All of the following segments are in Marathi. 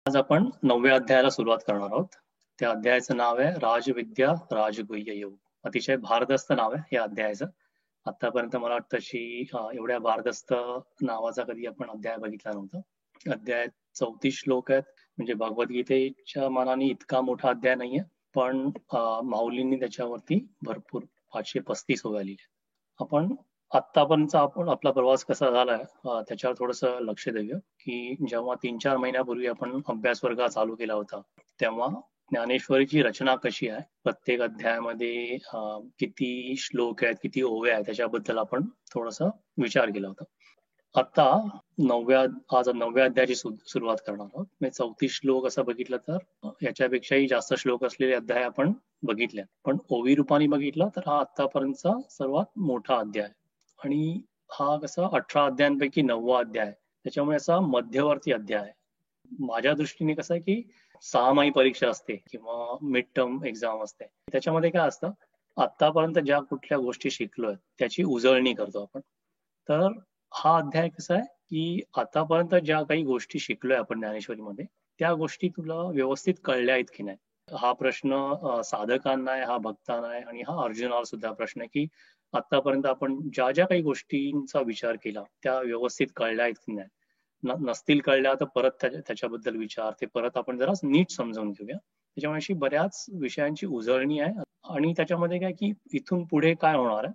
आज आपण 9व्या अध्यायाला सुरुवात करणार आहोत. त्या अध्यायाचं नाव आहे राजविद्या राजगुह्य योग. अतिशय भारदस्त नाव आहे या अध्यायाचं. आतापर्यंत मला वाटतं एवढ्या भारदस्त नावाचा कधी आपण अध्याय बघितला नव्हता. अध्यायात 34 श्लोक आहेत, म्हणजे भगवद्गीतेच्या मानाने इतका मोठा अध्याय नाहीये, पण माऊलींनी त्याच्यावरती भरपूर 535 ओव्या लिहिल्या. आपण आतापर्यंतचा आपला प्रवास कसा झालाय त्याच्यावर थोडस लक्ष देऊया. की जेव्हा 3-4 महिन्यापूर्वी आपण अभ्यास वर्ग चालू केला होता, तेव्हा ज्ञानेश्वरीची रचना कशी आहे, प्रत्येक अध्यायामध्ये किती श्लोक आहेत, किती ओव्या आहेत, त्याच्याबद्दल आपण थोडस विचार केला होता. आता आज 9व्या अध्यायाची सुरुवात करणार आहोत. 34 श्लोक असं बघितलं तर याच्यापेक्षाही जास्त श्लोक असलेले अध्याय आपण बघितले, पण ओवी रूपाने बघितलं तर हा आतापर्यंतचा सर्वात मोठा अध्याय आणि हा कसा 18 अध्यायांपैकी 9वा अध्याय, त्याच्यामुळे असा मध्यवर्ती अध्याय आहे. माझ्या दृष्टीने कसं आहे की 6माही परीक्षा असते किंवा मिड टर्म एक्झाम असते, त्याच्यामध्ये काय असतं, आतापर्यंत ज्या कुठल्या गोष्टी शिकलोय त्याची उजळणी करतो आपण. तर हा अध्याय कसा आहे की आतापर्यंत ज्या काही गोष्टी शिकलोय आपण ज्ञानेश्वरीमध्ये, त्या गोष्टी तुला व्यवस्थित कळल्या आहेत की नाही, हा प्रश्न साधकांना आहे, हा भक्तांना आहे आणि हा अर्जुनाला सुद्धा प्रश्न आहे की आतापर्यंत आपण ज्या ज्या काही गोष्टींचा विचार केला त्या व्यवस्थित कळल्या आहेत की नाही. नसतील कळल्या तर परत त्याच्याबद्दल विचार, ते परत आपण जरा नीट समजावून घेऊया. त्याच्यामुळे अशी बऱ्याच विषयांची उजळणी आहे आणि त्याच्यामध्ये काय की इथून पुढे काय होणार आहे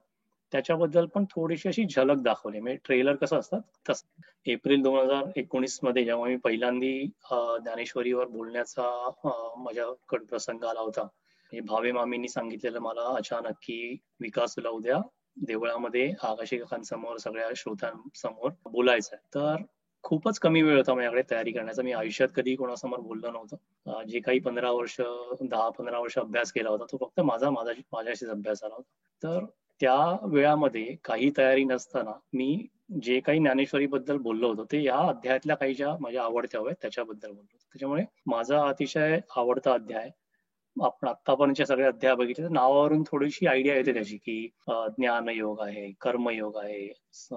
त्याच्याबद्दल पण थोडीशी अशी झलक दाखवली. म्हणजे ट्रेलर कसं असतात तसं. एप्रिल 2019 मध्ये जेव्हा मी पहिल्यांदा ज्ञानेश्वरीवर बोलण्याचा माझ्याकडे प्रसंग आला होता, भावे मामींनी सांगितलेलं मला अचानक की विकास तुला उद्या देवळामध्ये आकाशी काकांसमोर सगळ्या श्रोत्यांसमोर बोलायचं आहे. तर खूपच कमी वेळ होता माझ्याकडे तयारी करण्याचा. मी आयुष्यात कधी कोणासमोर बोललो नव्हतं. जे काही 10-15 वर्ष अभ्यास केला होता तो फक्त माझ्याशीच अभ्यास झाला होता. तर त्या वेळामध्ये काही तयारी नसताना मी जे काही ज्ञानेश्वरी बद्दल बोललो होतो ते या अध्यायातल्या काही ज्या माझ्या आवडत्या आहेत त्याच्याबद्दल बोललो. त्याच्यामुळे माझा अतिशय आवडता अध्याय. आपण आतापर्यंतचे सगळे अध्याय बघितले तर नावावरून थोडीशी आयडिया येते त्याची की ज्ञानयोग आहे, कर्मयोग आहे,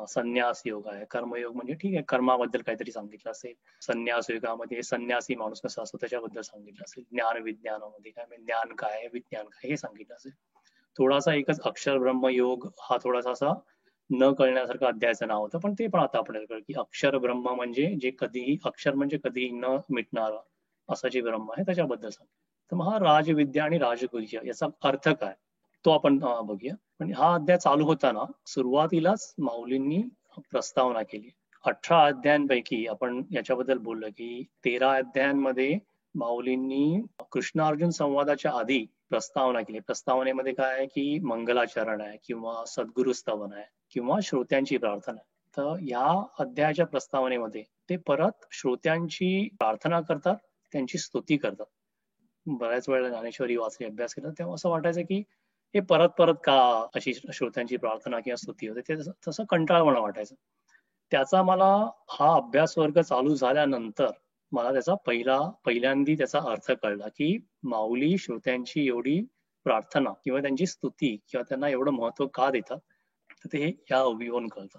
संन्यास योग आहे. कर्मयोग म्हणजे ठीक आहे, कर्माबद्दल काहीतरी सांगितलं असेल. संन्यास योगामध्ये संन्यासी माणूस कसा असतो त्याच्याबद्दल सांगितलं असेल. ज्ञान विज्ञानामध्ये काय म्हणजे ज्ञान काय, विज्ञान काय हे सांगितलं असेल. थोडासा एकच अक्षर ब्रह्म योग हा थोडासा असा न कळण्यासारखं अध्यायाचं नाव होतं, पण ते पण आता आपल्याला कळलं की अक्षर ब्रह्म म्हणजे जे कधीही, अक्षर म्हणजे कधीही न मिटणारं असं जे ब्रह्म आहे त्याच्याबद्दल सांगितलं. तर मग हा राजविद्या आणि राजगुह्य याचा अर्थ काय तो आपण बघूया. पण हा अध्याय चालू होताना सुरुवातीलाच माऊलींनी प्रस्तावना केली. 18 अध्यायांपैकी आपण याच्याबद्दल बोललो की 13 अध्यायांमध्ये माऊलींनी कृष्ण-अर्जुन संवादाच्या आधी प्रस्तावना केली. प्रस्तावनेमध्ये काय आहे की मंगलाचरण आहे किंवा सद्गुरु स्तवन आहे किंवा श्रोत्यांची प्रार्थना आहे. तर या अध्यायाच्या प्रस्तावनेमध्ये ते परत श्रोत्यांची प्रार्थना करतात, त्यांची स्तुती करतात. बऱ्याच वेळेला ज्ञानेश्वरी वाचली, अभ्यास केला, तेव्हा असं वाटायचं की हे परत परत का अशी श्रोत्यांची प्रार्थना किंवा स्तुती होते, ते तसं कंटाळवाणं वाटायचं. त्याचा मला हा अभ्यास वर्ग चालू झाल्यानंतर मला त्याचा पहिल्यांदा त्याचा अर्थ कळला की माऊली श्रोत्यांची एवढी प्रार्थना किंवा त्यांची स्तुती किंवा त्यांना एवढं महत्व का देतात, तर ते या ओवीवरून कळतं.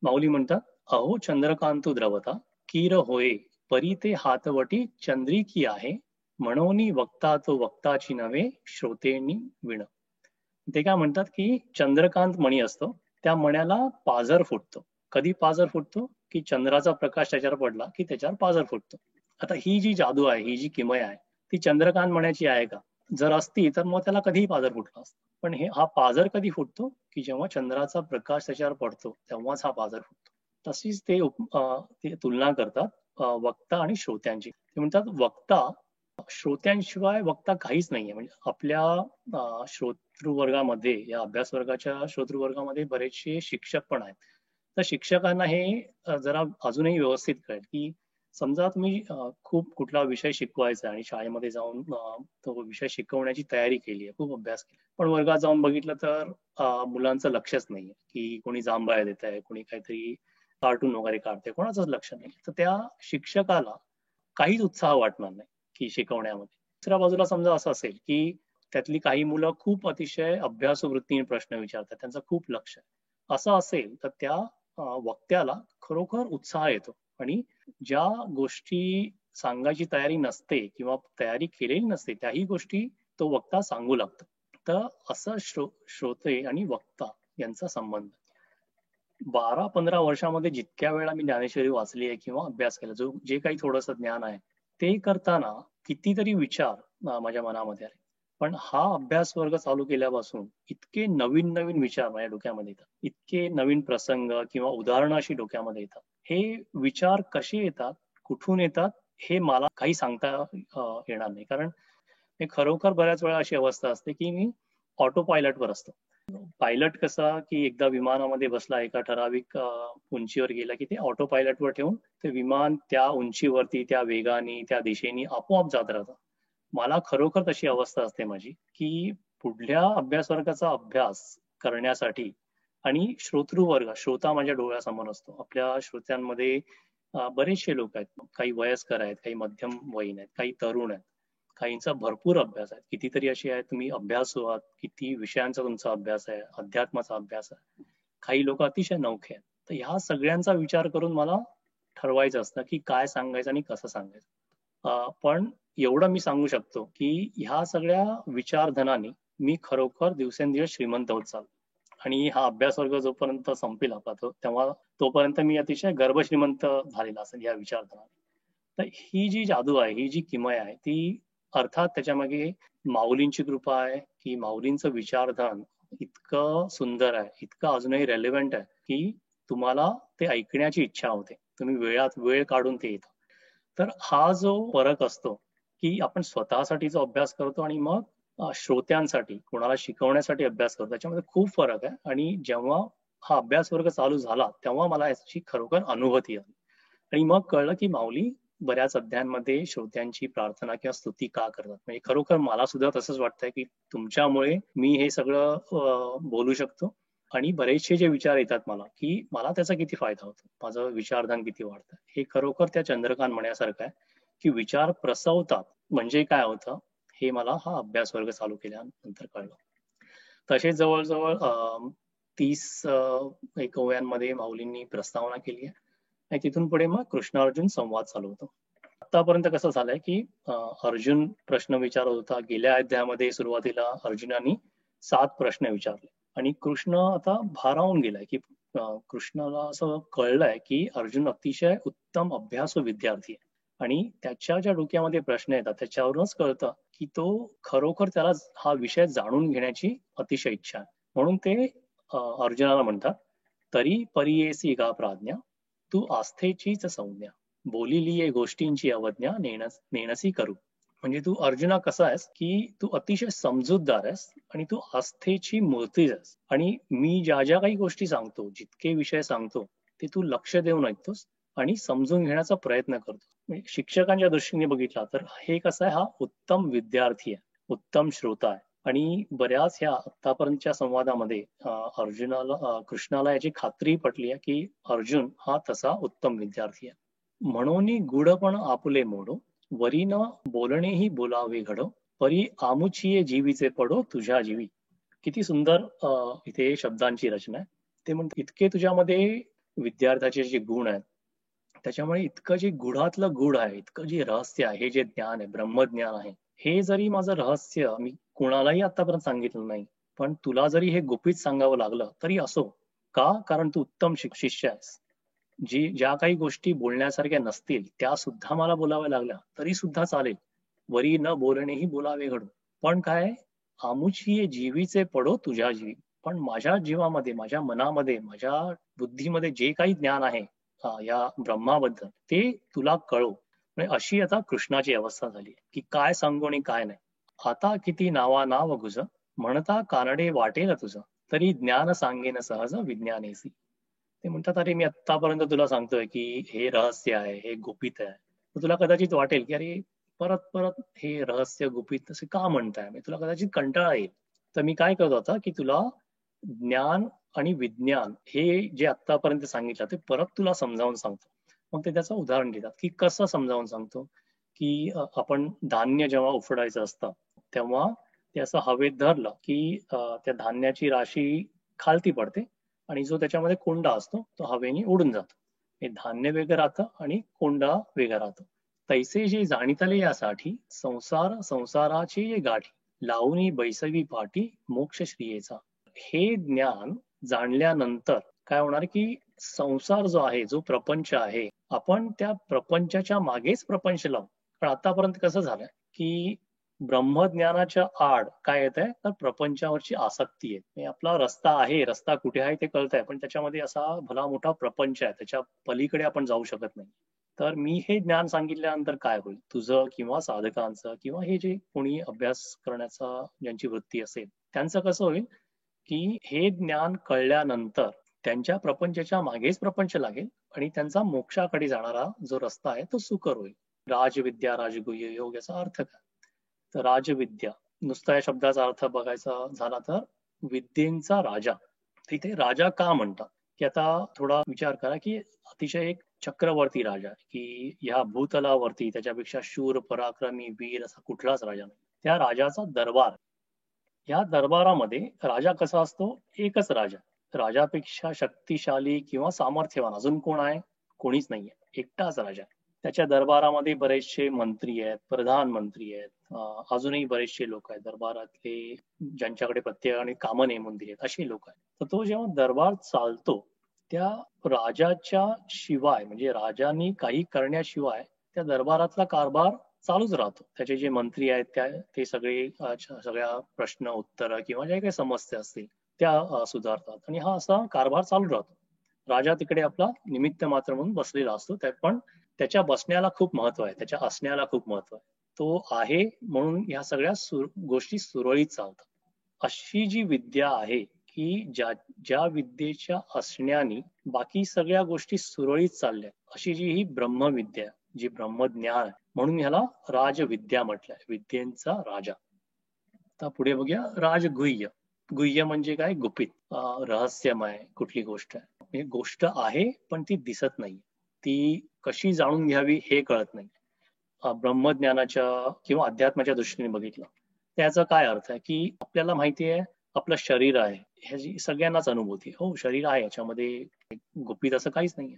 माऊली म्हणतात, अहो चंद्रकांतू द्रवता कीर होय परी ते हातवटी चंद्रिकी आहे, म्हणोनी वक्ता तो वक्ताची नव्हे श्रोतेनी विण. ते काय म्हणतात की चंद्रकांत मणी असतो, त्या मण्याला पाझर फुटतो. कधी पाझर फुटतो की चंद्राचा प्रकाश त्याच्यावर पडला की त्याच्यावर पाझर फुटतो. आता ही जी जादू आहे, ही जी किमया आहे, ती चंद्रकांत मण्याची आहे का? जर असती तर मग त्याला कधीही पाझर फुटला असता. पण हा पाझर कधी फुटतो की जेव्हा चंद्राचा प्रकाश त्याच्यावर पडतो तेव्हाच हा पाझर फुटतो. तशीच ते तुलना करतात वक्ता आणि श्रोत्यांची. ते म्हणतात वक्ता, श्रोत्यांशिवाय वक्ता काहीच नाहीये. म्हणजे आपल्या श्रोतृवर्गामध्ये, या अभ्यास वर्गाच्या श्रोतृवर्गामध्ये बरेचसे शिक्षक पण आहेत. तर शिक्षकांना हे जरा अजूनही व्यवस्थित कळेल की समजा तुम्ही खूप कुठला विषय शिकवायचा आणि शाळेमध्ये जाऊन तो विषय शिकवण्याची तयारी केली आहे, खूप अभ्यास केला, पण वर्गात जाऊन बघितलं तर मुलांचं लक्षच नाहीये की कोणी जांभळ्या देत आहे, कोणी काहीतरी कार्टून वगैरे काढते, कोणाचंच लक्ष नाही. तर त्या शिक्षकाला काहीच उत्साह वाटणार नाही की शिकवण्यामध्ये. दुसऱ्या बाजूला समजा असं असेल की त्यातली काही मुलं खूप अतिशय अभ्यासू वृत्तीने प्रश्न विचारतात, त्यांचं खूप लक्ष आहे, असं असेल तर त्या वक्त्याला खरोखर उत्साह येतो आणि ज्या गोष्टी सांगायची तयारी नसते किंवा तयारी केलेली नसते त्याही गोष्टी तो वक्ता सांगू लागतो. तर असं श्रोते आणि वक्ता यांचा संबंध 12-15 वर्षामध्ये जितक्या वेळा मी ज्ञानेश्वरी वाचली आहे किंवा अभ्यास केला, जे काही थोडंसं ज्ञान आहे ते करताना कितीतरी विचार माझ्या मनामध्ये आले. पण हा अभ्यास वर्ग चालू केल्यापासून इतके नवीन नवीन विचार माझ्या डोक्यामध्ये येतात, इतके नवीन प्रसंग किंवा उदाहरणं अशी डोक्यामध्ये येतात. हे विचार कसे येतात, कुठून येतात, हे मला काही सांगता येणार नाही. कारण हे खरोखर बऱ्याच वेळा अशी अवस्था असते की मी ऑटो पायलटवर असतो. पायलट कसा की एकदा विमानामध्ये बसला, एका ठराविक उंचीवर गेला की ते ऑटो पायलटवर ठेवून ते विमान त्या उंचीवरती, त्या वेगाने, त्या दिशेने आपोआप जात राहतं. मला खरोखर तशी अवस्था असते माझी की पुढल्या अभ्यास वर्गाचा अभ्यास करण्यासाठी आणि श्रोतृवर्ग, श्रोता माझ्या डोळ्यासमोर असतो. आपल्या श्रोत्यांमध्ये बरेचसे लोक आहेत. काही वयस्कर आहेत, काही मध्यम वयीन आहेत, काही तरुण आहेत, काहींचा भरपूर अभ्यास आहे. कितीतरी अशी आहेत, तुम्ही अभ्यासू आहात, किती विषयांचा तुमचा अभ्यास आहे, अध्यात्माचा अभ्यास आहे. काही लोक अतिशय नवखे आहेत. तर ह्या सगळ्यांचा विचार करून मला ठरवायचं असतं की काय सांगायचं आणि कसं सांगायचं. पण एवढं मी सांगू शकतो की ह्या सगळ्या विचारधनाने मी खरोखर दिवसेंदिवस श्रीमंत होत चाललो. आणि हा अभ्यास वर्ग जोपर्यंत संपेल आपला तेव्हा तोपर्यंत मी अतिशय गर्भश्रीमंत झालेला असेल या विचारधनाने. तर ही जी जादू आहे, ही जी किमया आहे, ती अर्थात त्याच्यामागे माऊलींची कृपा आहे की माऊलींचं विचारधन इतकं सुंदर आहे, इतकं अजूनही रेलेव्हंट आहे की तुम्हाला ते ऐकण्याची इच्छा होते. तुम्ही वेळात वेळ काढून ते येतं. तर हा जो फरक असतो की आपण स्वतःसाठी जो अभ्यास करतो आणि मग श्रोत्यांसाठी, कोणाला शिकवण्यासाठी अभ्यास करतो, त्याच्यामध्ये खूप फरक आहे. आणि जेव्हा हा अभ्यास वर्ग चालू झाला तेव्हा मला याची खरोखर अनुभूती आली. आणि मग कळलं की माऊली बऱ्याच अध्यायांमध्ये श्रोत्यांची प्रार्थना किंवा स्तुती का करतात. म्हणजे खरोखर मला सुद्धा तसंच वाटतंय की तुमच्यामुळे मी हे सगळं बोलू शकतो. आणि बरेचसे जे विचार येतात मला की मला त्याचा किती फायदा होतो, माझं विचारधन किती वाढतं, हे खरोखर त्या चंद्रकांत म्हणण्यासारखं आहे की विचार प्रसवतात म्हणजे काय होतं हे मला हा अभ्यास वर्ग चालू केल्यानंतर कळलं. तसे जवळजवळ 30 एक ओव्यांमध्ये माऊलींनी प्रस्तावना केली आहे. आणि तिथून पुढे मग कृष्ण अर्जुन संवाद चालू होतो. आतापर्यंत कसं झालंय की अर्जुन प्रश्न विचारत होता. गेल्या अध्यायामध्ये सुरुवातीला अर्जुनाने 7 प्रश्न विचारले आणि कृष्ण आता भारावून गेलाय की कृष्णाला असं कळलंय की अर्जुन अतिशय उत्तम अभ्यासू विद्यार्थी आहे. आणि त्याच्या ज्या डोक्यामध्ये प्रश्न येतात त्याच्यावरूनच कळतं की तो खरोखर त्याला हा विषय जाणून घेण्याची अतिशय इच्छा आहे. म्हणून ते अर्जुनाला म्हणतात, तरी परियेसी का प्राज्ञा, तू आस्थेचीच संज्ञा, बोलिली ये गोष्टींची अवज्ञा, नेणसी करू. म्हणजे तू अर्जुना कसा आहेस की तू अतिशय समजूतदार आहेस आणि तू आस्थेची मूर्ती आहेस. आणि मी ज्या ज्या काही गोष्टी सांगतो, जितके विषय सांगतो ते तू लक्ष देऊन ऐकतोस आणि समजून घेण्याचा प्रयत्न करतो. म्हणजे शिक्षकांच्या दृष्टीने बघितला तर हे कसं आहे, हा उत्तम विद्यार्थी आहे, उत्तम श्रोता आहे. आणि बऱ्याच ह्या आतापर्यंतच्या संवादामध्ये कृष्णाला याची खात्री पटली आहे की अर्जुन हा तसा उत्तम विद्यार्थी आहे. म्हणून गुढपण आपुले मोडो, वरी न बोलणेही बोलावे घडो, परी आमुचिये जीवीचे पडो तुझ्या जीवी. किती सुंदर इथे शब्दांची रचना आहे. ते म्हणतात इतके तुझ्यामध्ये विद्यार्थ्याचे जे गुण आहेत, त्याच्यामुळे इतकं जे गुढातलं गुढ आहे, इतकं जे रहस्य आहे, हे जे ज्ञान आहे, ब्रह्मज्ञान आहे, हे जरी माझं रहस्य मी कुणालाही आतापर्यंत सांगितलं नाही, पण तुला जरी हे गुपित सांगावं लागलं तरी असो. का? कारण तू उत्तम शिष्य आहेस. ज्या काही गोष्टी बोलण्यासारख्या नसतील त्या सुद्धा मला बोलाव्या लागल्या तरी सुद्धा चालेल. वरी न बोलणेही बोलावे घडू. पण काय, आमुची जीवीचे पडो तुझ्या जीवी. पण माझ्या जीवामध्ये, माझ्या मनामध्ये, माझ्या बुद्धीमध्ये जे काही ज्ञान आहे या ब्रह्माबद्दल ते तुला कळो. म्हणजे अशी आता कृष्णाची अवस्था झाली की काय सांगू आणि काय नाही. आता किती नावा नाव गुज, म्हणता कानडे वाटेल तुझं, तरी ज्ञान सांगेन सहज विज्ञानेसी. ते म्हणतात, अरे मी आत्तापर्यंत तुला सांगतोय की हे रहस्य आहे, हे गुपित आहे. तर तुला कदाचित वाटेल की अरे परत परत हे रहस्य गुपित असे का म्हणताय, मी तुला कदाचित कंटाळा येईल. तर मी काय करतो आता की तुला ज्ञान आणि विज्ञान हे जे आत्तापर्यंत सांगितलं ते परत तुला समजावून सांगतो. मग ते त्याचं उदाहरण देतात की कसं समजावून सांगतो की आपण धान्य जेव्हा उफडायचं असतं तेव्हा ते असं हवेत धरलं की त्या धान्याची राशी खालती पडते आणि जो त्याच्यामध्ये कोंडा असतो तो हवेने उडून जातो. हे धान्य वेगळं राहतं आणि कोंडा वेगळा राहतो. तैसे जे जाणितले यासाठी संसार संसाराचे ये गाठी लावणी बैसवी पाठी मोक्ष श्रियेचा. हे ज्ञान जाणल्यानंतर काय होणार की संसार जो आहे, जो प्रपंच आहे, आपण त्या प्रपंचाच्या मागेच प्रपंच लावू. पण आतापर्यंत कसं झालंय की ब्रह्मज्ञानाच्या आड काय येत आहे तर प्रपंचावरची आसक्ती आहे. म्हणजे आपला रस्ता आहे, रस्ता कुठे आहे ते कळत आहे, पण त्याच्यामध्ये असा भला मोठा प्रपंच आहे, त्याच्या पलीकडे आपण जाऊ शकत नाही. तर मी हे ज्ञान सांगितल्यानंतर काय होईल, तुझं किंवा साधकांचं किंवा हे जे कोणी अभ्यास करण्याचा ज्यांची वृत्ती असेल त्यांचं कसं होईल की हे ज्ञान कळल्यानंतर त्यांच्या प्रपंचाच्या मागेच प्रपंच लागेल आणि त्यांचा मोक्षाकडे जाणारा जो रस्ता आहे तो सुकर होईल. राजविद्या राजगुह्य योग याचा अर्थ काय? तर राजविद्या नुसता या शब्दाचा अर्थ बघायचा झाला तर विद्येचा राजा. तिथे राजा का म्हणतात की आता थोडा विचार करा की अतिशय एक चक्रवर्ती राजा की या भूतलावरती त्याच्यापेक्षा शूर पराक्रमी वीर असा कुठलाच राजा नाही. त्या राजाचा दरबार, या दरबारामध्ये राजा कसा असतो, एकच राजा. राजापेक्षा शक्तिशाली किंवा सामर्थ्यवान अजून कोण आहे? कोणीच नाहीये, एकटाच राजा. त्याच्या दरबारामध्ये बरेचसे मंत्री आहेत, प्रधानमंत्री आहेत, अजूनही बरेचसे लोक आहेत दरबारातले, ज्यांच्याकडे प्रत्येकाने कामं नेमून दिली आहेत, अशी लोक आहेत. तर तो जेव्हा दरबार चालतो त्या राजाच्या शिवाय म्हणजे राजांनी काही करण्याशिवाय त्या दरबारातला कारभार चालूच राहतो. त्याचे जे मंत्री आहेत ते सगळे सगळ्या प्रश्न उत्तर किंवा ज्या काही समस्या असतील त्या सुधारतात आणि हा असा कारभार चालू राहतो. राजा तिकडे आपला निमित्त मात्र म्हणून बसलेला असतो, त्यात पण त्याच्या बसण्याला खूप महत्व आहे, त्याच्या असण्याला खूप महत्व आहे. तो आहे म्हणून ह्या सगळ्या गोष्टी सुरळीत चालतात. अशी जी विद्या आहे की ज्या विद्येच्या असण्याने बाकी सगळ्या गोष्टी सुरळीत चालल्या, अशी जी ही ब्रह्मविद्या, जी ब्रह्मज्ञान आहे, म्हणून ह्याला राजविद्या म्हटलंय, विद्येचा राजा. आता पुढे बघूया राजगुह्य. गुह्य म्हणजे काय? गुपित, रहस्यमय कुठली गोष्ट आहे. म्हणजे गोष्ट आहे पण ती दिसत नाही, ती कशी जाणून घ्यावी हे कळत नाही. ब्रह्मज्ञानाच्या किंवा अध्यात्माच्या दृष्टीने बघितलं त्याचा काय अर्थ आहे की आपल्याला माहिती आहे आपलं शरीर आहे, ह्याची सगळ्यांनाच अनुभूती, हो शरीर आहे, याच्यामध्ये गुपित असं काहीच नाहीये.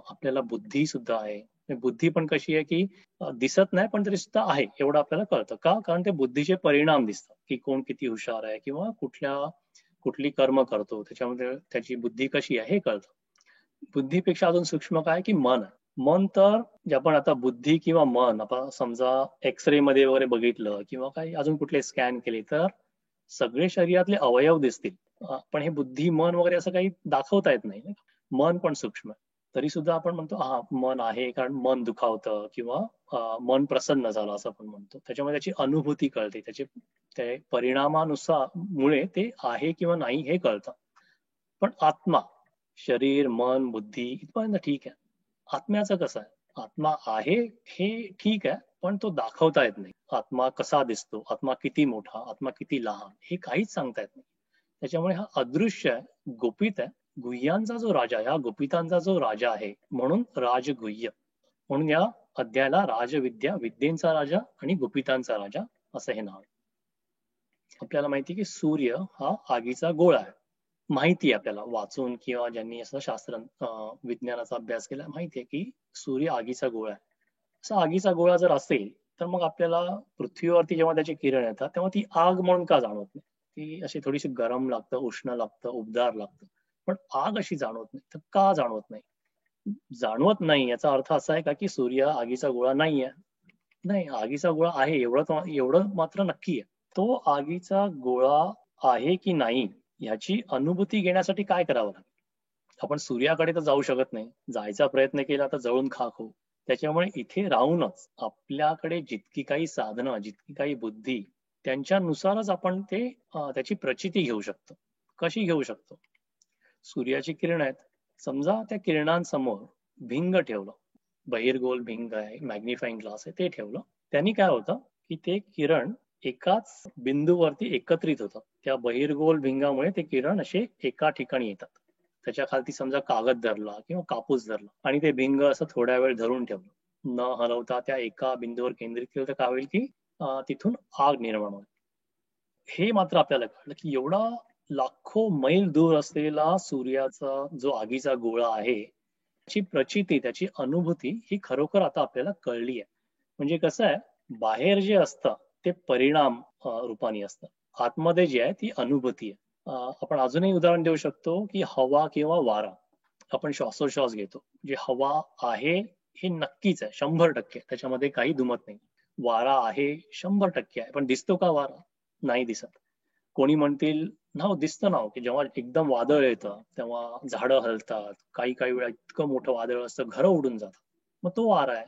आपल्याला बुद्धी सुद्धा आहे. बुद्धी पण कशी आहे की दिसत नाही पण तरी सुद्धा आहे एवढं आपल्याला कळतं. का? कारण ते बुद्धीचे परिणाम दिसतात की कोण किती हुशार आहे किंवा कुठली कर्म करतो त्याच्यामध्ये त्याची बुद्धी कशी आहे हे कळतं. बुद्धीपेक्षा अजून सूक्ष्म काय की मन. मन तर जे आपण आता बुद्धी किंवा मन आपण समजा एक्सरे मध्ये वगैरे बघितलं किंवा काही अजून कुठले स्कॅन केले तर सगळे शरीरातले अवयव दिसतील, पण हे बुद्धी मन वगैरे असं काही दाखवता येत नाही. मन पण सूक्ष्म आहे. तरी सुद्धा आपण म्हणतो हा मन आहे कारण मन दुखावतं किंवा मन प्रसन्न झालं असं आपण म्हणतो. त्याच्यामुळे त्याची अनुभूती कळते, त्या परिणामानुसार मुळे ते आहे किंवा नाही हे कळतं. पण आत्मा, शरीर मन बुद्धी इथपर्यंत ठीक आहे. आत्म्याचं कसं आहे? आत्मा आहे हे ठीक आहे पण तो दाखवता येत नाही. आत्मा कसा दिसतो, आत्मा किती मोठा, आत्मा किती लहान, हे काहीच सांगता येत नाही. त्याच्यामुळे हा अदृश्य आहे, गुपित आहे. गुह्यांचा जो राजा, या गुपितांचा जो राजा आहे म्हणून राजगुह्य. म्हणून या अध्यायाला राजविद्या, विद्येचा राजा आणि गुपितांचा राजा असं हे नाव आहे. आपल्याला माहिती की सूर्य हा आगीचा गोळा आहे. माहिती आहे आपल्याला वाचून किंवा ज्यांनी असं शास्त्र विज्ञानाचा अभ्यास केला माहिती आहे की सूर्य आगीचा गोळा आहे. असा आगीचा गोळा जर असेल तर मग आपल्याला पृथ्वीवरती जेव्हा त्याचे किरण येतात तेव्हा ती आग म्हणून का जाणवत नाही? ती अशी थोडीशी गरम लागतं, उष्ण लागतं, उबदार लागतं, पण आग अशी जाणवत नाही. तर का जाणवत नाही? जाणवत नाही याचा अर्थ असा आहे का की सूर्य आगीचा गोळा नाहीये? नाही, आगीचा गोळा आहे एवढं मात्र नक्की आहे. तो आगीचा गोळा आहे की नाही याची अनुभूती घेण्यासाठी काय करावं लागेल? आपण सूर्याकडे तर जाऊ शकत नाही, जायचा प्रयत्न केला तर जळून खाक होऊ. त्याच्यामुळे इथे राहूनच आपल्याकडे जितकी काही साधनं, जितकी काही बुद्धी, त्यांच्यानुसारच आपण त्याची प्रचिती घेऊ शकतो. कशी घेऊ शकतो? सूर्याची किरण आहेत, समजा त्या किरणांसमोर भिंग ठेवलं, बहिर्गोल भिंग आहे, मॅग्निफाईंग ग्लास आहे, ते ठेवलं. त्यांनी काय होतं की ते किरण एकाच बिंदूवरती एकत्रित होतात. त्या बहिर्गोल भिंगामुळे ते किरण असे एका ठिकाणी येतात. त्याच्या खालती समजा कागद धरला किंवा कापूस धरला आणि ते भिंग असं थोड्या वेळ धरून ठेवलं, न हलवता त्या एका बिंदूवर केंद्रित केलं तर काय होईल की तिथून आग निर्माण होईल. हे मात्र आपल्याला कळलं की एवढा लाखो मैल दूर असलेला सूर्याचा जो आगीचा गोळा आहे त्याची प्रचिती, त्याची अनुभूती ही खरोखर आता आपल्याला कळली आहे. म्हणजे कसं आहे, बाहेर जे असतं ते परिणाम रूपाने असतं. आतमध्ये जे आहे ती अनुभूती आहे. आपण अजूनही उदाहरण देऊ शकतो की हवा किंवा वारा. आपण श्वासोश्वास घेतो. जे हवा आहे हे नक्कीच आहे, 100% त्याच्यामध्ये काही दुमत नाही. वारा आहे 100% आहे. पण दिसतो का वारा? नाही दिसत. कोणी म्हणतील ना, हो दिसतं ना हो, की जेव्हा एकदम वादळ येतं तेव्हा झाडं हलतात. काही काही वेळा इतकं मोठं वादळ असतं, घरं उडून जातात. मग तो वारा आहे.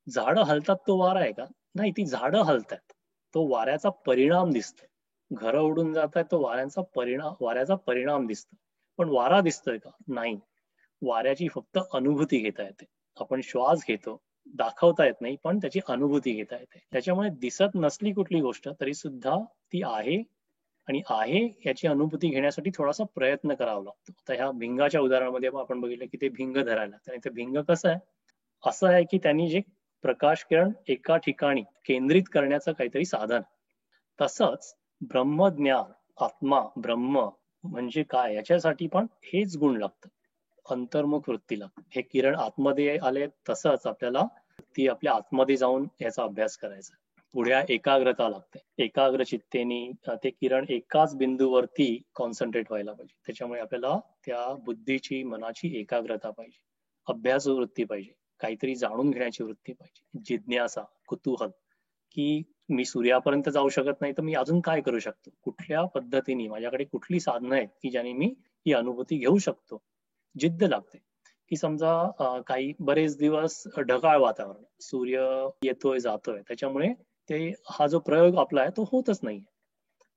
झाडं हलतात तो वारा आहे का? नाही, ती झाडं हलतायत. तो वाऱ्याचा परिणाम दिसतोय. घरं उडून जातायत तो वाऱ्याचा परिणाम दिसतो. पण वारा दिसतोय का? नाही. वाऱ्याची फक्त अनुभूती घेता येते. आपण श्वास घेतो, दाखवता येत नाही, पण त्याची अनुभूती घेता येते. त्याच्यामुळे दिसत नसली कुठली गोष्ट तरी सुद्धा ती आहे आणि आहे याची अनुभूती घेण्यासाठी थोडासा प्रयत्न करावा लागतो. आता ह्या भिंगाच्या उदाहरणामध्ये आपण बघितलं की ते भिंग धरायला लागतं आणि ते भिंग कसं आहे? असं आहे की त्यांनी जे प्रकाश किरण एका ठिकाणी केंद्रित करण्याचं काहीतरी साधन. तसंच ब्रह्मज्ञान, आत्मा, ब्रह्म म्हणजे काय याच्यासाठी पण हेच गुण लागतं. अंतर्मुख वृत्तीला. हे किरण आतमध्ये आले तसंच आपल्याला ती आपल्या आतमध्ये जाऊन याचा अभ्यास करायचा. पुढे एकाग्रता लागते. एकाग्र चित्तेने ते किरण एकाच बिंदूवरती कॉन्सन्ट्रेट व्हायला पाहिजे. त्याच्यामुळे आपल्याला त्या बुद्धीची, मनाची एकाग्रता पाहिजे. अभ्यास वृत्ती पाहिजे. काहीतरी जाणून घेण्याची वृत्ती पाहिजे. जिज्ञासा, कुतूहल, की मी सूर्यापर्यंत जाऊ शकत नाही तर मी अजून काय करू शकतो? कुठल्या पद्धतीने माझ्याकडे कुठली साधनं आहेत की ज्याने मी ही अनुभूती घेऊ शकतो? जिद्द लागते. की समजा काही बरेच दिवस ढगाळ वातावरण, सूर्य येतोय जातोय त्याच्यामुळे ते हा जो प्रयोग आपला आहे तो होतच नाहीये.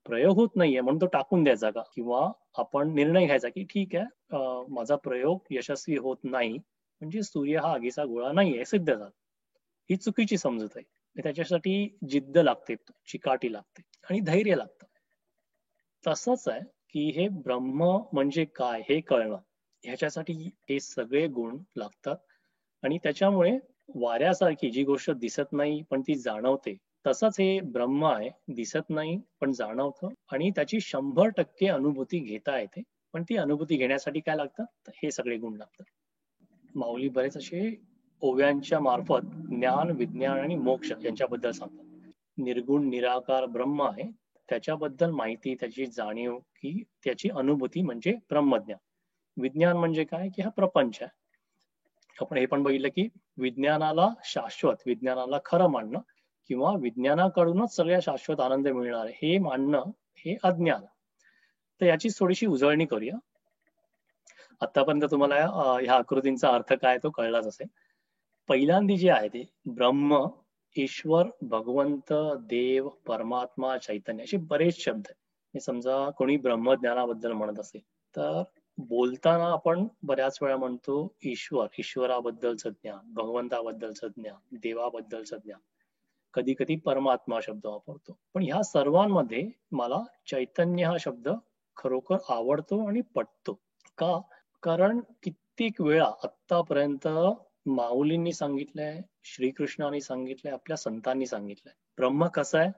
प्रयोग होत नाहीये म्हणून तो टाकून द्यायचा का? किंवा आपण निर्णय घ्यायचा की ठीक आहे, माझा प्रयोग यशस्वी होत नाही म्हणजे सूर्य हा आगीचा गोळा नाहीये सिद्ध झालं. ही चुकीची समजूत आहे. त्याच्यासाठी जिद्द लागते, चिकाटी लागते आणि धैर्य लागतं. तसंच आहे की हे ब्रह्म म्हणजे काय हे कळणं, ह्याच्यासाठी हे सगळे गुण लागतात आणि त्याच्यामुळे वाऱ्यासारखी जी गोष्ट दिसत नाही पण ती जाणवते, तसंच हे ब्रह्म आहे, दिसत नाही पण जाणवतं आणि त्याची 100% अनुभूती घेता येते. पण ती अनुभूती घेण्यासाठी काय लागतं? तर हे सगळे गुण लागतात. माऊली बरेच असे ओव्यांच्या मार्फत ज्ञान, विज्ञान आणि मोक्ष यांच्याबद्दल सांगतात. निर्गुण निराकार ब्रह्म आहे, त्याच्याबद्दल माहिती, त्याची जाणीव, की त्याची अनुभूती म्हणजे ब्रह्मज्ञान. विज्ञान म्हणजे काय? की हा प्रपंच आहे. आपण हे पण बघितलं की विज्ञानाला खरं मानणं किंवा विज्ञानाकडूनच सगळ्या शाश्वत आनंद मिळणार आहे हे मानणं, हे अज्ञान. तर याची थोडीशी उजळणी करूया. आतापर्यंत तुम्हाला ह्या आकृतींचा अर्थ काय तो कळलाच असेल. पहिल्यांदी जे आहे ते ब्रह्म, ईश्वर, भगवंत, देव, परमात्मा, चैतन्य असे बरेच शब्द आहेत. हे समजा कोणी ब्रह्मज्ञानाबद्दल म्हणत असेल तर बोलताना आपण बऱ्याच वेळा म्हणतो ईश्वराबद्दलचं ज्ञान, भगवंताबद्दलचं ज्ञान, देवाबद्दलचं ज्ञान, कधी कधी परमात्मा शब्द वापरतो. पण ह्या सर्वांमध्ये मला चैतन्य हा शब्द खरोखर आवडतो आणि पटतो. का? कारण कित्येक वेळा आतापर्यंत माऊलींनी सांगितलंय, श्रीकृष्णाने सांगितलंय, आपल्या संतांनी सांगितलंय. ब्रह्म कसं आहे?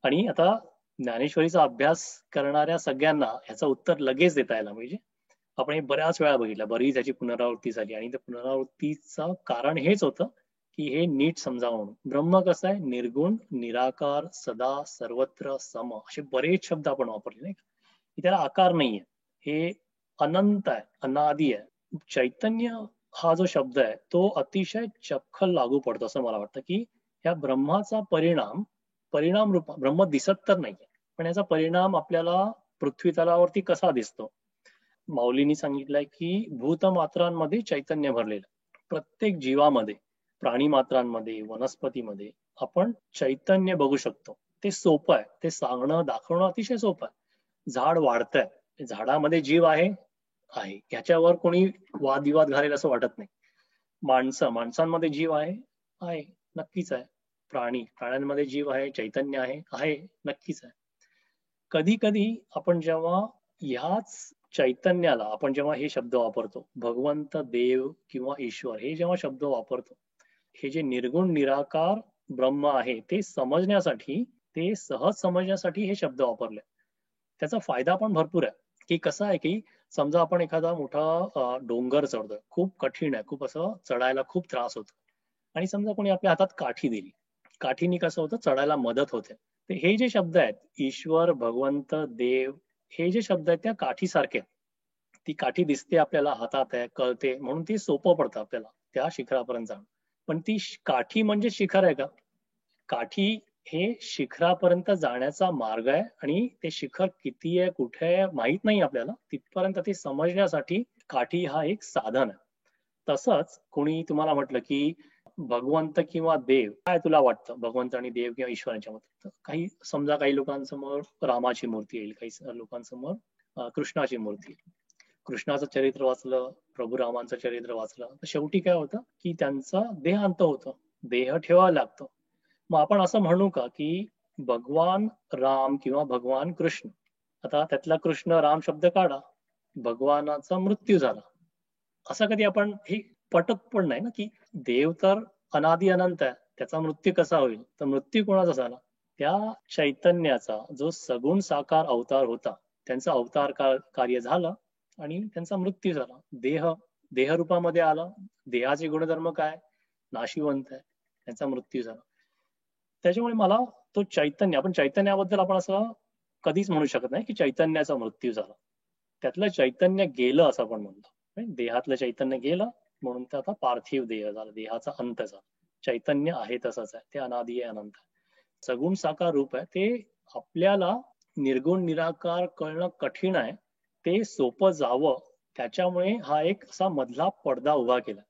आणि आता ज्ञानेश्वरीचा अभ्यास करणाऱ्या सगळ्यांना ह्याचं उत्तर लगेच देता यायला पाहिजे. आपण हे बऱ्याच वेळा बघितलं, बरीच ह्याची पुनरावृत्ती झाली आणि त्या पुनरावृत्तीचं कारण हेच होतं की हे नीट समजावं म्हणून. ब्रह्म कसं आहे? निर्गुण, निराकार, सदा, सर्वत्र, सम असे बरेच शब्द आपण वापरले नाही का? की त्याला आकार नाहीये. हे अनंत आहे, अनादी आहे. चैतन्य हा जो शब्द आहे तो अतिशय चपखल लागू पडतो असं मला वाटतं, की ह्या ब्रह्माचा परिणाम रूप ब्रह्म दिसत तर नाहीये, पण याचा परिणाम आपल्याला पृथ्वी तलावरती कसा दिसतो? माऊलींनी सांगितलंय की भूतमात्रांमध्ये चैतन्य भरलेलं. प्रत्येक जीवामध्ये, प्राणी मात्रांमध्ये, वनस्पतीमध्ये आपण चैतन्य बघू शकतो. ते सोपं आहे. ते सांगणं, दाखवणं अतिशय सोपं आहे. झाड वाढतंय, झाडामध्ये जीव आहे, आहे. ह्याच्यावर कोणी वादविवाद घालेल असं वाटत नाही. माणसांमध्ये जीव आहे, आहे. नक्कीच आहे. प्राण्यांमध्ये जीव आहे, चैतन्य आहे, आहे. नक्कीच आहे. कधी कधी आपण जेव्हा ह्याच चैतन्याला आपण जेव्हा हे शब्द वापरतो, भगवंत, देव किंवा ईश्वर हे जेव्हा शब्द वापरतो, हे जे निर्गुण निराकार ब्रह्म आहे ते समजण्यासाठी, ते सहज समजण्यासाठी हे शब्द वापरले. त्याचा फायदा पण भरपूर आहे. की कसं आहे की समजा आपण एखादा मोठा डोंगर चढतोय, खूप कठीण आहे, खूप असं चढायला खूप त्रास होतो आणि समजा कोणी आपल्या हातात काठी दिली काठीने कसं होतं चढायला मदत होते. तर हे जे शब्द आहेत ईश्वर, भगवंत, देव हे जे शब्द आहेत त्या काठीसारखे आहेत. ती काठी दिसते आपल्याला हातात आहे, कळते म्हणून ती सोपं पडतं आपल्याला त्या शिखरापर्यंत जाणं. पण ती काठी म्हणजे शिखर आहे का? काठी हे शिखरापर्यंत जाण्याचा मार्ग आहे आणि ते शिखर किती आहे, कुठे आहे माहित नाही आपल्याला. तिथपर्यंत ते समजण्यासाठी काठी हा एक साधन आहे. तसंच कोणी तुम्हाला म्हटलं की भगवंत किंवा देव काय तुला वाटतं भगवंत आणि देव किंवा ईश्वराच्या मते काही समजा काही लोकांसमोर रामाची मूर्ती येईल, काही लोकांसमोर कृष्णाची मूर्ती. कृष्णाचं चरित्र वाचलं, प्रभू रामांचं चरित्र वाचलं तर शेवटी काय होतं की त्यांचा देहांत होतं, देह ठेवावा लागतो. मग आपण असं म्हणू का की भगवान राम किंवा भगवान कृष्ण, आता त्यातला कृष्ण राम शब्द काढा, भगवानाचा मृत्यू झाला, असं कधी आपण हे पटत पण नाही ना की देव तर अनादि अनंत आहे, त्याचा मृत्यू कसा होईल? तर मृत्यू कोणाचा झाला? त्या चैतन्याचा जो सगुण साकार अवतार होता, त्यांचा अवतार कार्य झालं आणि त्यांचा मृत्यू झाला. देह रूपामध्ये आला, देहाचे गुणधर्म काय? नाशिवंत आहे, त्यांचा मृत्यू झाला. त्याच्यामुळे मला तो चैतन्य, आपण चैतन्याबद्दल आपण असं कधीच म्हणू शकत नाही की चैतन्याचा मृत्यू झाला. त्यातलं चैतन्य गेलं असं आपण म्हणतो. देहातलं चैतन्य गेलं म्हणून ते आता पार्थिव देह झाला, देहाचा अंत झाला. चैतन्य आहे तसंच आहे, ते अनादि आहे, अनंत आहे. सगुण साकार रूप आहे, ते आपल्याला निर्गुण निराकार कळणं कठीण आहे, ते सोपं जावं त्याच्यामुळे हा एक असा मधला पडदा उभा केला.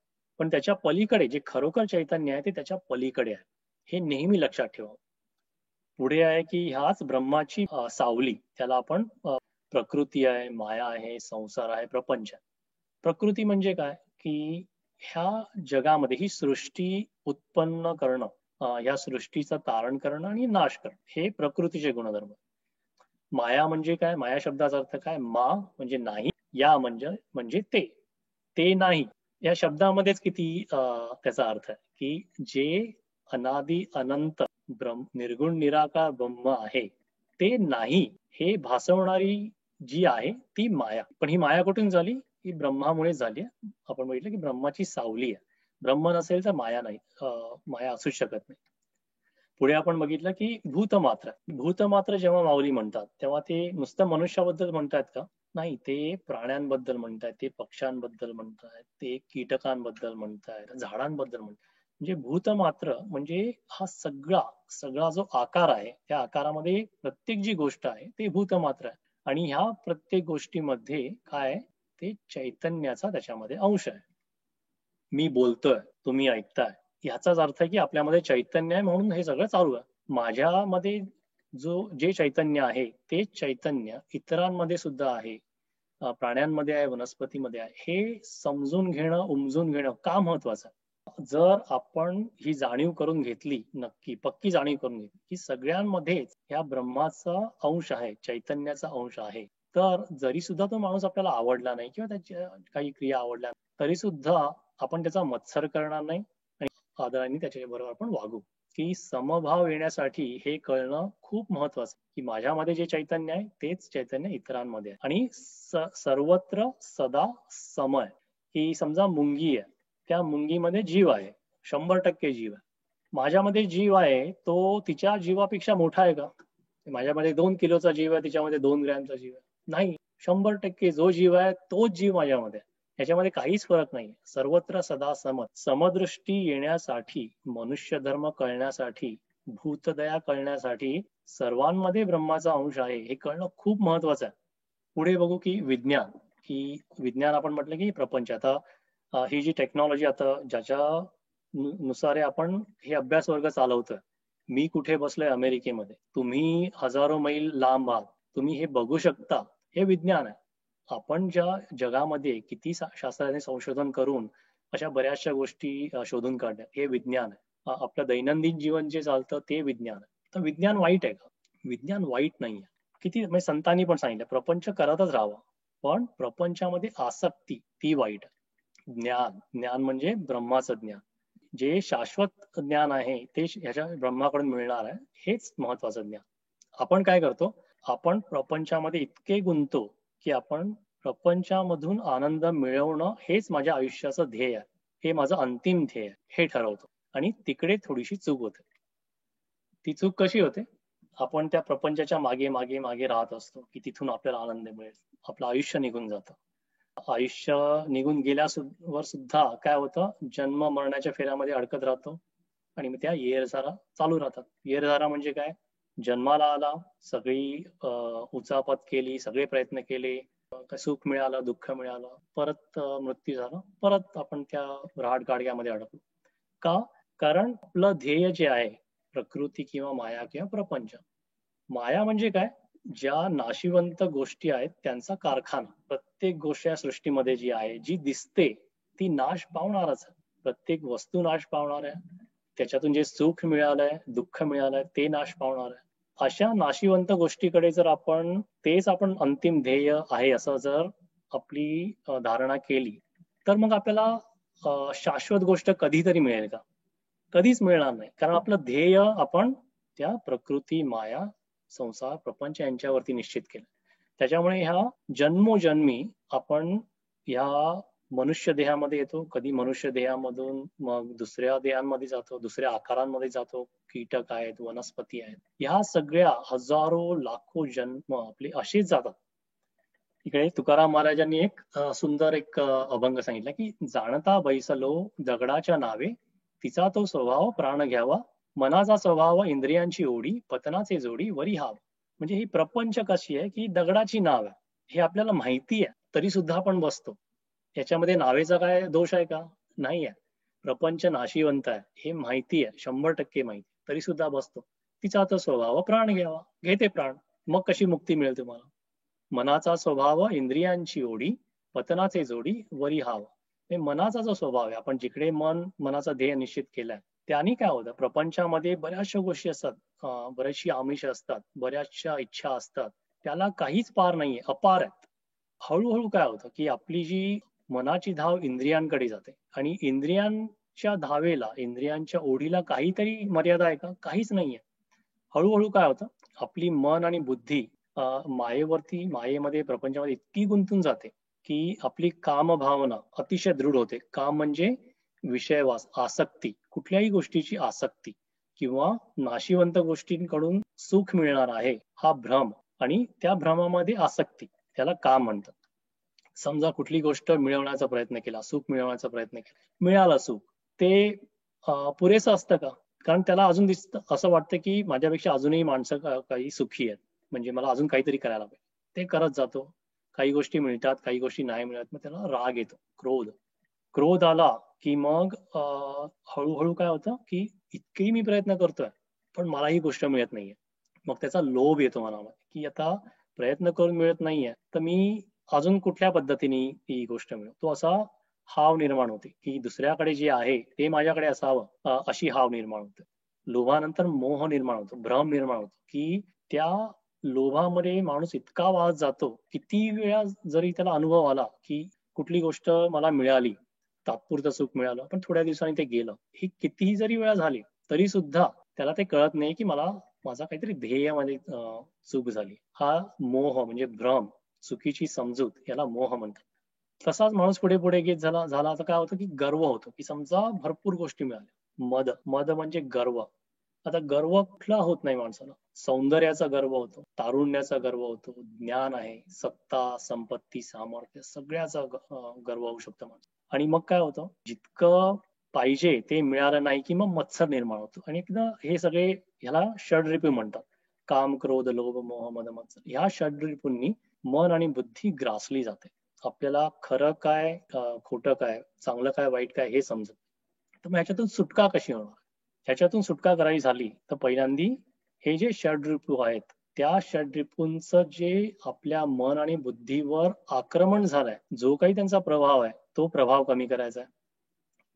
पण त्याच्या पलीकडे जे खरोखर चैतन्य आहे ते त्याच्या पलीकडे आहे, हे नेहमी लक्षात ठेवा. पुढे आहे की ह्याच ब्रह्माची सावली, त्याला आपण प्रकृती आहे, माया आहे, संसार आहे, प्रपंच आहे. प्रकृती म्हणजे काय की ह्या जगामध्ये ही सृष्टी उत्पन्न करणं, या सृष्टीचं तारण करणं आणि नाश करणं, हे प्रकृतीचे गुणधर्म. माया म्हणजे काय? माया शब्दाचा अर्थ काय? मा म्हणजे नाही, या म्हणजे ते नाही. या शब्दामध्येच किती त्याचा अर्थ आहे की जे अनादि अनंत निर्गुण निराकार ब्रह्म आहे ते नाही, हे भासवणारी जी आहे ती माया. पण ही माया कुठून झाली? ही ब्रह्मामुळे झाली आहे. आपण बघितलं की ब्रह्माची सावली आहे. ब्रह्म नसेल तर माया नाही, माया असू शकत नाही. पुढे आपण बघितलं की भूतमात्र जेव्हा माऊली म्हणतात तेव्हा ते नुसतं मनुष्याबद्दल म्हणतात का? नाही, ते प्राण्यांबद्दल म्हणतायत, ते पक्ष्यांबद्दल म्हणतायत, ते कीटकांबद्दल म्हणतायत, झाडांबद्दल म्हणतायत. म्हणजे भूतमात्र म्हणजे हा सगळा जो आकार आहे त्या आकारामध्ये प्रत्येक जी गोष्ट आहे ते भूतमात्र आहे. आणि ह्या प्रत्येक गोष्टीमध्ये काय? ते चैतन्याचा त्याच्यामध्ये अंश आहे. मी बोलतोय, तुम्ही ऐकताय, ह्याचाच अर्थ आहे की आपल्यामध्ये चैतन्य आहे म्हणून हे सगळं चालू आहे. माझ्यामध्ये जे चैतन्य आहे ते चैतन्य इतरांमध्ये सुद्धा आहे, प्राण्यांमध्ये आहे, वनस्पतीमध्ये आहे. हे समजून घेणं, उमजून घेणं का महत्वाचं आहे? जर आपण ही जाणीव करून घेतली, नक्की पक्की जाणीव करून घेतली की सगळ्यांमध्येच ह्या ब्रह्माचा अंश आहे, चैतन्याचा अंश आहे, तर जरी सुद्धा तो माणूस आपल्याला आवडला नाही किंवा त्याच्या काही क्रिया आवडल्या तरी सुद्धा आपण त्याचा मत्सर करणार नाही आणि आदराने त्याच्या बरोबर आपण वागू. की समभाव येण्यासाठी हे कळणं खूप महत्वाचं की माझ्यामध्ये जे चैतन्य आहे तेच चैतन्य इतरांमध्ये आहे. आणि सर्वत्र सदा समय, की समजा मुंगी आहे, त्या मुंगीमध्ये जीव आहे, 100% जीव आहे. माझ्यामध्ये जीव आहे तो तिच्या जीवापेक्षा मोठा आहे का? माझ्यामध्ये 2 किलोचा जीव आहे, तिच्यामध्ये 2 ग्रॅमचा जीव आहे? नाही, 100% जो जीव आहे तोच जीव माझ्यामध्ये आहे. याच्यामध्ये काहीच फरक नाही. सर्वत्र सदा समदृष्टी येण्यासाठी, मनुष्य धर्म कळण्यासाठी, भूतदया कळण्यासाठी सर्वांमध्ये ब्रह्माचा अंश आहे हे कळणं खूप महत्वाचं आहे. पुढे बघू की विज्ञान आपण म्हटलं की प्रपंच. आता ही जी टेक्नॉलॉजी आता ज्याच्या नुसार आपण हे अभ्यास वर्ग चालवतोय. मी कुठे बसलोय अमेरिकेमध्ये, तुम्ही हजारो मैल लांब आहात, तुम्ही हे बघू शकता, हे विज्ञान आहे. आपण ज्या जगामध्ये किती शास्त्राने संशोधन करून अशा बऱ्याचशा गोष्टी शोधून काढण्यात, हे विज्ञान आहे. आपलं दैनंदिन जीवन जे चालतं ते विज्ञान आहे. तर विज्ञान वाईट आहे का? विज्ञान वाईट नाहीये. किती म्हणजे संतांनी पण सांगितलं प्रपंच करतच राहावं, पण प्रपंचामध्ये आसक्ती ती वाईट आहे. ज्ञान म्हणजे ब्रह्माचं ज्ञान, जे शाश्वत ज्ञान आहे ते ह्याच्या ब्रह्माकडून मिळणार आहे, हेच महत्वाचं ज्ञान. आपण काय करतो? आपण प्रपंचामध्ये इतके गुंततो की आपण प्रपंचामधून आनंद मिळवणं हेच माझ्या आयुष्याचं ध्येय आहे, हे माझं अंतिम ध्येय आहे हे ठरवतो आणि तिकडे थोडीशी चूक होते. ती चूक कशी होते? आपण त्या प्रपंचाच्या मागे मागे मागे राहत असतो की तिथून आपल्याला आनंद मिळेल. आपलं आयुष्य निघून जातं. आयुष्य निघून गेल्यावर सुद्धा काय होतं, जन्म मरणाच्या फेऱ्यामध्ये अडकत राहतो आणि मग त्या येरझारा चालू राहतात. येरझारा म्हणजे काय? जन्माला आला, सगळी उचापत केली, सगळे प्रयत्न केले, सुख मिळालं, दुःख मिळालं, परत मृत्यू झाला, परत आपण त्या गाडग्यामध्ये अडकलो. का? कारण आपलं ध्येय जे आहे, प्रकृती किंवा माया किंवा प्रपंच. माया म्हणजे काय? ज्या नाशिवंत गोष्टी आहेत त्यांचा कारखाना. प्रत्येक गोष्ट या सृष्टीमध्ये जी आहे, जी दिसते ती नाश पावणारच आहे. प्रत्येक वस्तू नाश पावणार आहे. त्याच्यातून जे सुख मिळालंय, दुःख मिळालंय ते नाश पावणार आहे. अशा नाशिवंत गोष्टीकडे जर आपण तेच आपण अंतिम ध्येय आहे असं जर आपली धारणा केली, तर मग आपल्याला शाश्वत गोष्ट कधीतरी मिळेल का? कधीच मिळणार नाही. कारण आपलं ध्येय आपण त्या प्रकृती, माया, संसार, प्रपंच यांच्यावरती निश्चित केलं. त्याच्यामुळे ह्या जन्मोजन्मी आपण ह्या मनुष्य देहामध्ये येतो, कधी मनुष्य देहामधून मग दुसऱ्या देहांमध्ये जातो, दुसऱ्या आकारांमध्ये जातो, कीटक आहेत, वनस्पती आहेत. ह्या सगळ्या हजारो लाखो जन्म आपले असेच जातात. इकडे तुकाराम महाराजांनी एक सुंदर एक अभंग सांगितला की जाणता बैसलो दगडाच्या नावे, तिचा तो स्वभाव प्राण घ्यावा, मनाचा स्वभाव इंद्रियांची ओढी, पतनाचे जोडी वरी हाव. म्हणजे ही प्रपंच कशी आहे की दगडाची नाव आहे, हे आपल्याला माहिती आहे तरी सुद्धा आपण बसतो. याच्यामध्ये नावेचा काय दोष आहे का? नाही आहे. प्रपंच नाशिवंत आहे हे माहिती आहे, 100% माहिती, तरी सुद्धा बसतो. तिचा तो स्वभाव प्राण घ्यावा, घेते प्राण. मग कशी मुक्ती मिळेल तुम्हाला? मनाचा स्वभाव इंद्रियांची ओढी, पतनाचे जोडी वरी हाव. हे मनाचा जो स्वभाव आहे, आपण जिकडे मनाचा ध्येय निश्चित केलाय, त्याने काय होतं, प्रपंचामध्ये बऱ्याचशा गोष्टी असतात, बऱ्याचशी आमिष असतात, बऱ्याचशा इच्छा असतात, त्याला काहीच पार नाहीये, अपार आहेत. हळूहळू काय होतं की आपली जी मनाची धाव इंद्रियांकडे जाते आणि इंद्रियांच्या धावेला, इंद्रियांच्या ओढीला काहीतरी मर्यादा आहे का? काहीच नाहीये. हळूहळू काय होतं, आपली मन आणि बुद्धी मायेमध्ये, प्रपंचामध्ये इतकी गुंतून जाते की आपली काम भावना अतिशय दृढ होते. काम म्हणजे विषयवास, आसक्ती, कुठल्याही गोष्टीची आसक्ती किंवा नाशिवंत गोष्टींकडून सुख मिळणार आहे हा भ्रम, आणि त्या भ्रमामध्ये आसक्ती, त्याला काम म्हणतात. समजा कुठली गोष्ट मिळवण्याचा प्रयत्न केला, सुख मिळवण्याचा प्रयत्न केला, मिळालं सुख, ते पुरेसं असतं का? कारण त्याला अजून दिसतं, असं वाटतं की माझ्यापेक्षा अजूनही माणसं काही सुखी आहेत, म्हणजे मला अजून काहीतरी करायला पाहिजे. ते करत जातो. काही गोष्टी मिळतात, काही गोष्टी नाही मिळत, मग त्याला राग येतो, क्रोध. क्रोध आला की मग हळूहळू काय होतं की इतकेही मी प्रयत्न करतोय पण मला ही गोष्ट मिळत नाहीये. मग त्याचा लोभ येतो मनामध्ये की आता प्रयत्न करून मिळत नाहीये तर मी अजून कुठल्या पद्धतीने ती गोष्ट मिळव, तो असा हाव निर्माण होते की दुसऱ्याकडे जे आहे ते माझ्याकडे असावं, अशी हाव निर्माण होते. लोभानंतर मोह निर्माण होतो, भ्रम निर्माण होतो की त्या लोभामध्ये माणूस इतका वाहत जातो, किती वेळा जरी त्याला अनुभव आला की कुठली गोष्ट मला मिळाली, तात्पुरतं सुख मिळालं पण थोड्या दिवसांनी ते गेलं, ही कितीही जरी वेळा झाली तरी सुद्धा त्याला ते कळत नाही की मला माझा काहीतरी ध्येयामध्ये चूक झाली. हा मोह म्हणजे भ्रम, चुकीची समजूत, याला मोह म्हणतात. तसाच माणूस पुढे पुढे घेत झाला झाला तर काय होतं की गर्व होतो, की समजा भरपूर गोष्टी मिळाल्या. मद मद म्हणजे गर्व. आता गर्व कुठला होत नाही माणसाला? सौंदर्याचा गर्व होतो, तारुण्याचा गर्व होतो, ज्ञान आहे, सत्ता, संपत्ती, सामर्थ्य, सगळ्याचा गर्व होऊ शकतो माणूस. आणि मग काय होतं, जितकं पाहिजे ते मिळालं नाही की मग मत्सर निर्माण होतो. आणि एकदा हे सगळे, ह्याला षड्रिपू म्हणतात. काम, क्रोध, लोभ, मोह, मद, मत्सर, ह्या षड्रिपूंनी मन आणि बुद्धी ग्रासली जाते. आपल्याला खरं काय, खोटं काय, चांगलं काय, वाईट काय हे समजत. तर मग ह्याच्यातून सुटका कशी होणार? ह्याच्यातून सुटका करायची झाली तर पहिल्यांदी हे जे षड्रिपू आहेत, त्या षड्रिपूंचं जे आपल्या मन आणि बुद्धीवर आक्रमण झालंय, जो काही त्यांचा प्रभाव आहे, तो प्रभाव कमी करायचा आहे.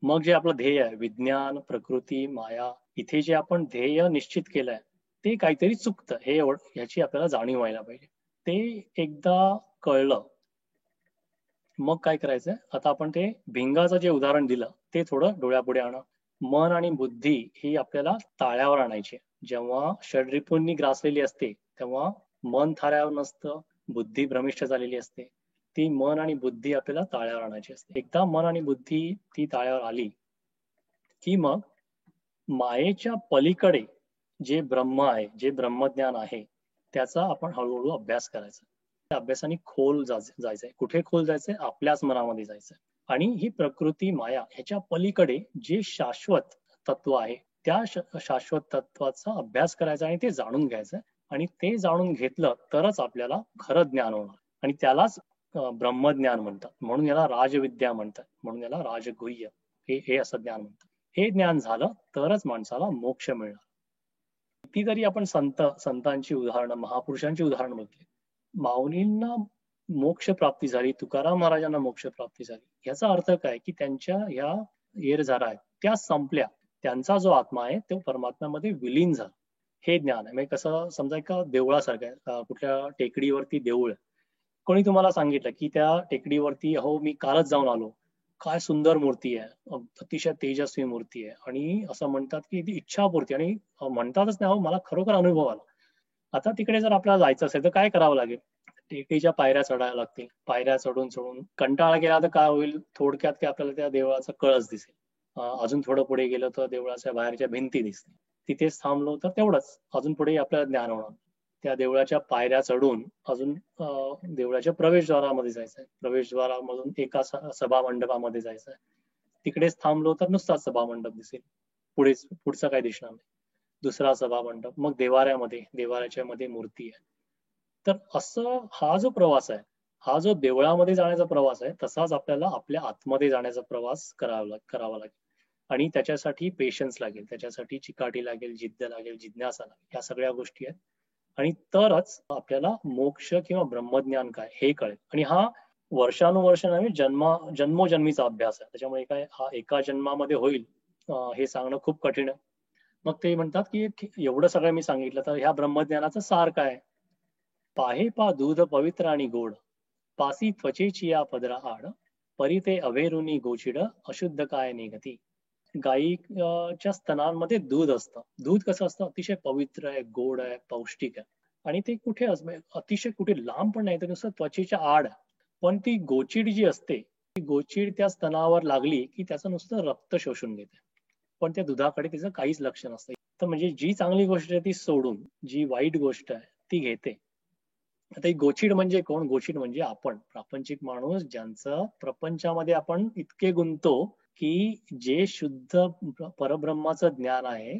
मग जे आपलं ध्येय आहे, विज्ञान, प्रकृती, माया, इथे जे आपण ध्येय निश्चित केलंय ते काहीतरी चुकतं, हे ह्याची आपल्याला जाणीव व्हायला पाहिजे. ते एकदा कळलं, मग काय करायचंय, आता आपण ते भिंगाचं जे उदाहरण दिलं ते थोडं डोळ्यापुढे आणा. मन आणि बुद्धी ही आपल्याला ताळ्यावर आणायची. जेव्हा षड्रिपूंनी ग्रासलेली असते तेव्हा मन थाऱ्यावर नसतं, बुद्धी भ्रमिष्ठ झालेली असते. ती मन आणि बुद्धी आपल्याला ताळ्यावर आणायची असते. एकदा मन आणि बुद्धी ती ताळ्यावर आली की मग मायेच्या पलीकडे जे ब्रह्म आहे, जे ब्रह्मज्ञान आहे, त्याचा आपण हळूहळू अभ्यास करायचा. त्या अभ्यासाने खोल जायचंय. कुठे खोल जायचंय? आपल्याच मनामध्ये जायचंय. आणि ही प्रकृती माया ह्याच्या पलीकडे जे शाश्वत तत्व आहे, त्या शाश्वत तत्वाचा अभ्यास करायचा आणि ते जाणून घ्यायचं. आणि ते जाणून घेतलं तरच आपल्याला खरं ज्ञान होणार. आणि त्यालाच ब्रह्मज्ञान म्हणतात. म्हणून याला राजविद्या म्हणतात. म्हणून याला राजगुह्य हे असं ज्ञान म्हणतात. हे ज्ञान झालं तरच माणसाला मोक्ष मिळणार. कितीतरी आपण संतांची उदाहरणं, महापुरुषांची उदाहरणं बघली. माऊलींना मोक्ष प्राप्ती झाली, तुकाराम महाराजांना मोक्ष प्राप्ती झाली. याचा अर्थ काय, की त्यांच्या ह्या येरझारा आहेत त्या संपल्या. त्यांचा जो आत्मा आहे तो परमात्म्यामध्ये विलीन झाला. हे ज्ञान आहे. म्हणजे कसं समजा एका देवळासारखं आहे. कुठल्या टेकडीवरती देऊळ आहे. कोणी तुम्हाला सांगितलं की त्या टेकडीवरती हो मी कालच जाऊन आलो, काय सुंदर मूर्ती आहे, अतिशय तेजस्वी मूर्ती आहे, आणि असं म्हणतात की ती इच्छापूर्ती, आणि म्हणतातच नाही हो, मला खरोखर अनुभव आला. आता तिकडे जर आपल्याला जायचं असेल तर काय करावं लागेल? टेकडीच्या पायऱ्या चढायला लागतील. पायऱ्या चढून चढून कंटाळा केला तर काय होईल? थोडक्यात की आपल्याला त्या देवळाचा कळस दिसेल. अजून थोडं पुढे गेलं तर देवळाच्या बाहेरच्या भिंती दिसतील. तिथेच थांबलो तर तेवढंच, अजून पुढे आपल्याला ज्ञान होणार. त्या देवळाच्या पायऱ्या चढून अजून देवळाच्या प्रवेशद्वारामध्ये जायचंय. प्रवेशद्वारामधून एका सभा मंडपामध्ये जायचंय. तिकडेच थांबलो तर नुसताच सभा मंडप दिसेल. पुढचं काही दिसणार नाही. दुसरा सभा मंडप, मग देवाऱ्याच्या मध्ये मूर्ती आहे. तर असं हा जो प्रवास आहे, हा जो देवळामध्ये जाण्याचा प्रवास आहे, तसाच आपल्याला आपल्या आतमध्ये जाण्याचा प्रवास करावा लागेल. आणि त्याच्यासाठी पेशन्स लागेल, त्याच्यासाठी चिकाटी लागेल, जिद्द लागेल, जिज्ञासा लागेल. या सगळ्या गोष्टी आहेत. आणि तरच आपल्याला मोक्ष किंवा ब्रह्मज्ञान काय हे कळेल. आणि हा वर्षानुवर्ष नव्हे, जन्मोजन्मीचा अभ्यास आहे. त्याच्यामुळे काय हा एका जन्मामध्ये होईल हे सांगणं खूप कठीण आहे. मग ते म्हणतात की एवढं सगळं मी सांगितलं तर ह्या ब्रह्मज्ञानाचं सार काय? पाहे पा दूध पवित्र आणि गोड, पासी त्वचेची या पदरा आड, परी ते अभेरुनी गोचिड, अशुद्ध काय निगती. गाईच्या स्तनांमध्ये दूध असतं. दूध कसं असतं? अतिशय पवित्र आहे, गोड आहे, पौष्टिक आहे. आणि ते कुठे अतिशय कुठे लांब पण नाही, तर नुसतं त्वचेच्या आड. पण ती गोचिड जी असते, ती गोचिड त्या स्तनावर लागली की त्याचं नुसतं रक्त शोषून घेते. पण त्या दुधाकडे तिचं काहीच लक्ष नसतं. तर म्हणजे जी चांगली गोष्ट आहे ती सोडून जी वाईट गोष्ट आहे ती घेते. आता ही गोचिड म्हणजे कोण? गोचिड म्हणजे आपण, प्रापंचिक माणूस, ज्यांचं प्रपंचामध्ये आपण इतके गुंतो की जे शुद्ध परब्रह्माचं ज्ञान आहे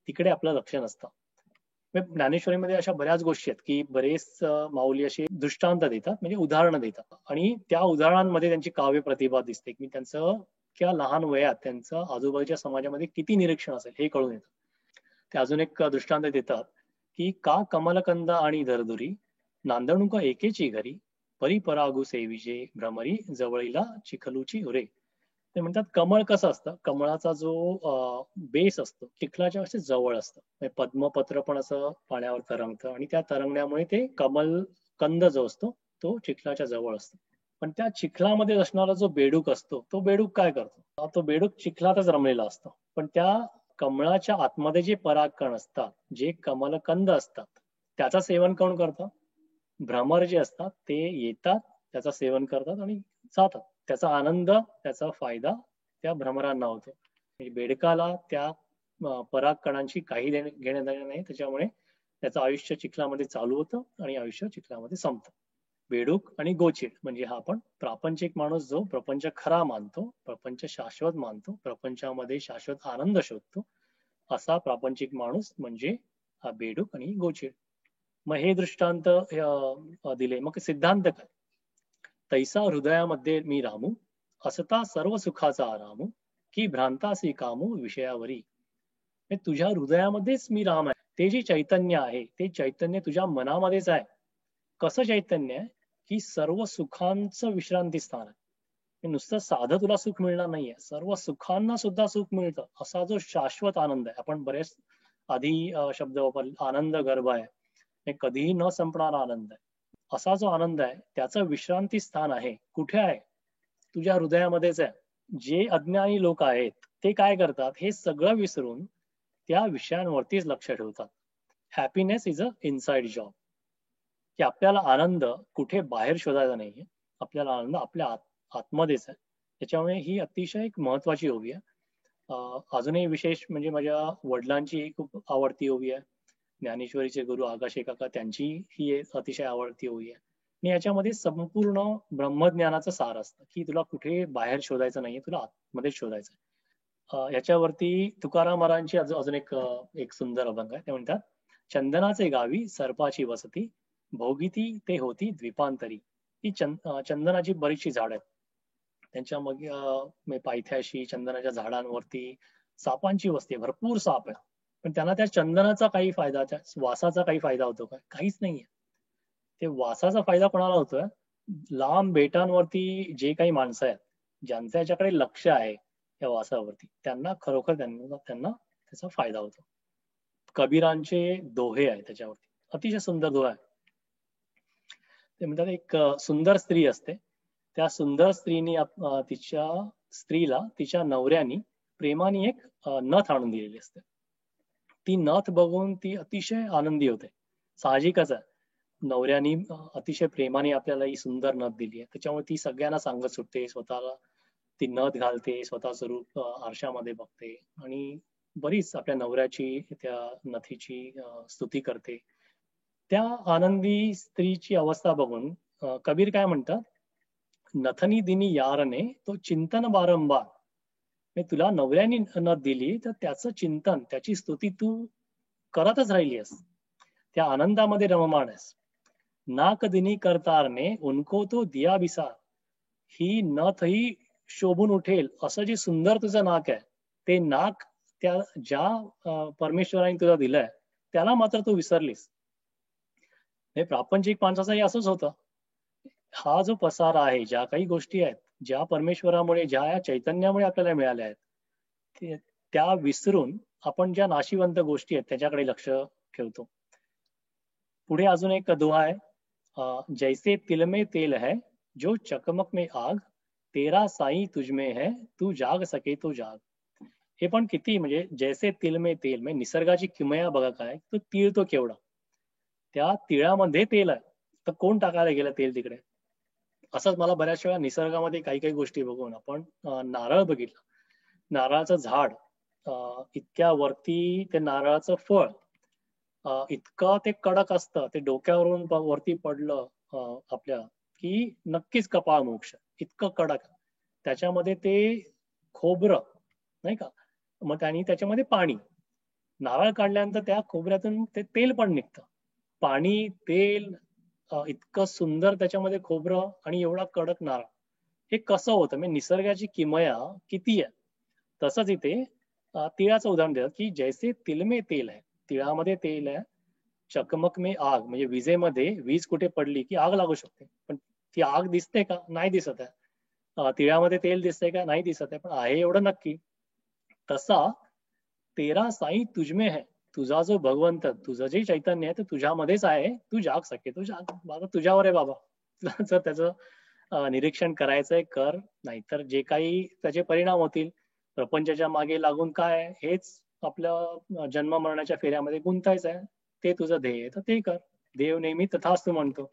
तिकडे आपलं लक्ष नसतं. ज्ञानेश्वरीमध्ये अशा बऱ्याच गोष्टी आहेत की बरेच माऊली असे दृष्टांत देतात, म्हणजे उदाहरणं देतात, आणि त्या उदाहरणांमध्ये त्यांची काव्य प्रतिभा दिसते की त्यांचं त्या लहान वयात त्यांचं आजूबाजूच्या समाजामध्ये किती निरीक्षण असेल हे कळून येतं. ते अजून एक दृष्टांत देतात की का कमलकंद आणि दरदुरी, नांदणुक एकेची घरी, परी परागू सेविजे भ्रमरी, जवळीला चिखलूची उरे. ते म्हणतात कमळ कसं असतं? कमळाचा जो बेस असतो चिखलाच्या असे जवळ असतं. म्हणजे पद्मपत्र पण असं पाण्यावर तरंगतं, आणि त्या तरंगण्यामुळे ते कमल कंद जो असतो तो चिखलाच्या जवळ असतो. पण त्या चिखलामध्ये असणारा जो बेडूक असतो, तो बेडूक काय करतो? तो बेडूक चिखलातच रमलेला असतो. पण त्या कमळाच्या आतमध्ये जे परागकण असतात, जे कमलकंद असतात, त्याचं सेवन कोण करतं? भ्रमर जे असतात ते येतात, त्याचं सेवन करतात आणि जातात. त्याचा आनंद, त्याचा फायदा त्या भ्रमरांना होतो. म्हणजे बेडकाला त्या परागकणांची काही घेणं देणं नाही. त्याच्यामुळे त्याचं आयुष्य चिखलामध्ये चालू होतं आणि आयुष्य चिखलामध्ये संपतं. बेडूक आणि गोचिड म्हणजे हा आपण प्रापंचिक माणूस जो प्रपंच खरा मानतो, प्रपंच शाश्वत मानतो, प्रपंचामध्ये शाश्वत आनंद शोधतो, असा प्रापंचिक माणूस म्हणजे हा बेडूक आणि गोचिड. मग हे दृष्टांत दिले. मग सिद्धांत काय? तैसा हृदयामध्ये मी रामू, असता सर्व सुखाचा आरामू, की भ्रांतासी कामू विषयावरी. तुझ्या हृदयामध्येच मी राम आहे. ते जे चैतन्य आहे ते चैतन्य तुझ्या मनामध्येच आहे. कसं चैतन्य आहे? की सर्व सुखांचं विश्रांती स्थान आहे. नुसतं साधं तुला सुख मिळणार नाहीये, सर्व सुखांना सुद्धा सुख मिळतं. असा जो शाश्वत आनंद आहे, आपण बरेच आधी शब्द वापरले, आनंद गर्भ आहे, हे कधीही न संपणारा आनंद आहे. असा जो आनंद आहे त्याचं विश्रांती स्थान आहे. कुठे आहे? तुझ्या हृदयामध्येच आहे. जे अज्ञानी लोक आहेत ते काय करतात? हे सगळं विसरून त्या विषयांवरतीच लक्ष ठेवतात. Happiness is a inside job. की आपल्याला आनंद कुठे बाहेर शोधायचा नाहीये, आपल्याला आनंद आपल्या आतमध्येच आहे. त्याच्यामुळे ही अतिशय एक महत्वाची हॉबी आहे. अजूनही विशेष म्हणजे माझ्या वडिलांची खूप आवडती ओवी आहे. ज्ञानेश्वरीचे गुरु आगाशे काका त्यांची ही एक अतिशय आवडती ओवी आहे. आणि याच्यामध्ये संपूर्ण ब्रह्मज्ञानाचं सार असतं, की तुला कुठे बाहेर शोधायचं नाहीये, तुला आतमध्ये शोधायचं. याच्यावरती तुकाराम महाराजांची अजून एक सुंदर अभंग आहे. ते म्हणतात, चंदनाचे गावी सर्पाची वसती, भोगिती ते होती द्वीपांतरी. ही चंदनाची बरीचशी झाड आहेत. त्यांच्या मग पायथ्याशी चंदनाच्या झाडांवरती सापांची वस्ती आहे, भरपूर साप आहे. पण त्यांना त्या चंदनाचा काही फायदा, त्या वासाचा काही फायदा होतो का? काहीच नाहीये. ते वासाचा फायदा कोणाला होतोय? लांब बेटांवरती जे काही माणसं आहेत, ज्यांचं याच्याकडे लक्ष आहे त्या वासावरती, त्यांना खरोखर त्यांना त्यांना त्याचा फायदा होतो. कबीरांचे दोहे आहेत त्याच्यावरती, अतिशय सुंदर दोहा आहे. ते म्हणतात, एक सुंदर स्त्री असते, त्या सुंदर स्त्रीने तिच्या स्त्रीला तिच्या नवऱ्यानी प्रेमाने एक नथ आणून दिलेली असते. ती नथ बघून ती अतिशय आनंदी होते. साहजिकच आहे, नवऱ्यानी अतिशय प्रेमाने आपल्याला ही सुंदर नथ दिली आहे, त्याच्यामुळे ती सगळ्यांना सांगत सुटते, स्वतःला ती नथ घालते, स्वतःचं रूप आरशामध्ये बघते आणि बरीच आपल्या नवऱ्याची त्या नथीची स्तुती करते. त्या आनंदी स्त्रीची अवस्था बघून कबीर काय म्हणतात, नथनी दिनी यारने तो चिंतन वारंवार. तुला नवऱ्याने नथ दिली तर त्याचं चिंतन, त्याची स्तुती तू करतच राहिली आहेस, त्या आनंदामध्ये रममाण आहेस. नाक दिनी करतारने उनको तो दिया बिसार. ही नथ ही शोभून उठेल असं जे सुंदर तुझं नाक आहे, ते नाक त्या ज्या परमेश्वराने तुला दिलंय त्याला मात्र तू विसरलीस. हे प्रापंचिक माणसाचंही असंच होतं. हा जो पसार आहे, ज्या काही गोष्टी आहेत, ज्या परमेश्वरामुळे, ज्या या चैतन्यामुळे आपल्याला मिळाल्या आहेत, त्या विसरून आपण ज्या नाशिवंत गोष्टी आहेत त्याच्याकडे लक्ष ठेवतो. पुढे अजून एक दोहा आहे, जैसे तिल में तेल है जो चकमक में आग, तेरा साई तुझमें है तू जाग सके तो जाग. हे पण किती म्हणजे, जैसे तिल में तेल म्हणजे निसर्गाची किमया बघा काय, तो तीळ तो केवढा, त्या तिळामध्ये तेल आहे, तर कोण टाकायला गेलं तेल तिकडे? असंच मला बऱ्याच वेळा निसर्गामध्ये काही काही गोष्टी बघून, आपण नारळ बघितलं, नारळाचं झाड, इतक्या वरती ते नारळाचं फळ, इतकं ते कडक असतं, ते डोक्यावरून वरती पडलं आपल्या, की नक्कीच कपाळ मोक्ष, इतकं कडक. त्याच्यामध्ये ते खोबरं नाही का, मग त्याच्यामध्ये पाणी, नारळ काढल्यानंतर त्या खोबऱ्यातून ते तेल पण निघतं. पाणी, तेल, इतकं सुंदर त्याच्यामध्ये खोबरं आणि एवढा कडक नारळ. हे कसं होतं? म्हणजे निसर्गाची किमया किती आहे. तसंच इथे तिळाचं उदाहरण देतात, की जैसे तिल में तेल आहे, तिळामध्ये तेल आहे, चकमक में आग म्हणजे विजेमध्ये वीज कुठे पडली की आग लागू शकते, पण ती आग दिसते का? नाही दिसत आहे. तिळामध्ये तेल दिसतंय का? नाही दिसत आहे, पण आहे एवढं नक्की. तसा तेरा साई तुझमे है, तुझा जो भगवंत, तुझं जे चैतन्य आहे ते तुझ्यामध्येच आहे, तू जाग सके तो जाग. बाबा तुझ्यावर आहे बाबा. जर त्याचं निरीक्षण करायचंय कर, नाहीतर जे काही त्याचे परिणाम होतील, प्रपंचाच्या मागे लागून काय, हेच आपल्या जन्म मरणाच्या फेऱ्यामध्ये गुंतायचं आहे, ते तुझं ध्येय आहे तर ते कर. देव नेहमी तथास्तु म्हणतो.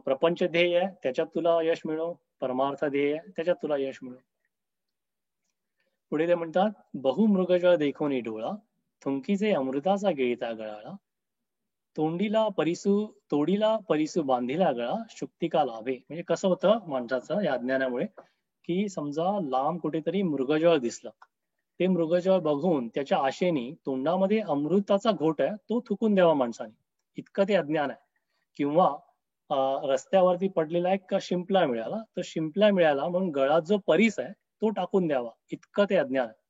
प्रपंच ध्येय आहे त्याच्यात तुला यश मिळो, परमार्थ ध्येय आहे त्याच्यात तुला यश मिळो. पुढे ते म्हणतात, बहुमृगजळ देखोनी डोळा, थुंकीचे अमृताचा गिळता गळाला, तोडीला परिसू बांधिला गळा, शुक्तिका लाभे. म्हणजे कसं होतं माणसाचं या अज्ञानामुळे, की समजा लांब कुठेतरी मृगजळ दिसलं, ते मृगजळ बघून त्याच्या आशेने तोंडामध्ये अमृताचा घोट आहे तो थुकून द्यावा माणसाने, इतकं ते अज्ञान आहे. किंवा रस्त्यावरती पडलेला एक शिंपला मिळाला, तर शिंपला मिळाला म्हणून गळात जो परीस आहे तो टाकून द्यावा, इतकं ते अज्ञान आहे.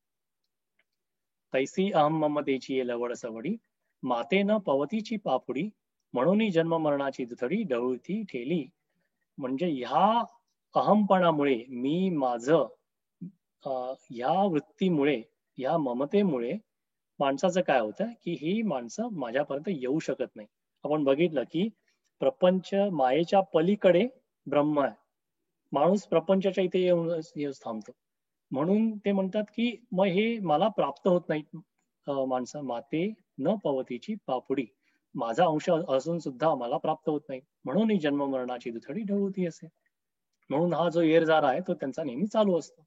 तैसी अहम ममतेची लवड सवडी, मातेनं पवतीची पापुडी, म्हणून जन्म मरणाची दुथडी डवळती ठेली. म्हणजे ह्या अहमपणामुळे, मी माझं, ह्या वृत्तीमुळे, ह्या ममतेमुळे माणसाचं काय होतं, की ही माणसं माझ्यापर्यंत येऊ शकत नाही. आपण बघितलं की प्रपंच मायेच्या पलीकडे ब्रह्म आहे, माणूस प्रपंचाच्या इथे येऊन थांबतो. म्हणून ते म्हणतात की मग हे मला प्राप्त होत नाही. माणसं माते न पवतीची पापुडी, माझा अंश असून सुद्धा मला प्राप्त होत नाही, म्हणून ही जन्म मरणाची दुथडी ढवळती असे. म्हणून हा जो येरझारा आहे तो त्यांचा नेहमी चालू असतो.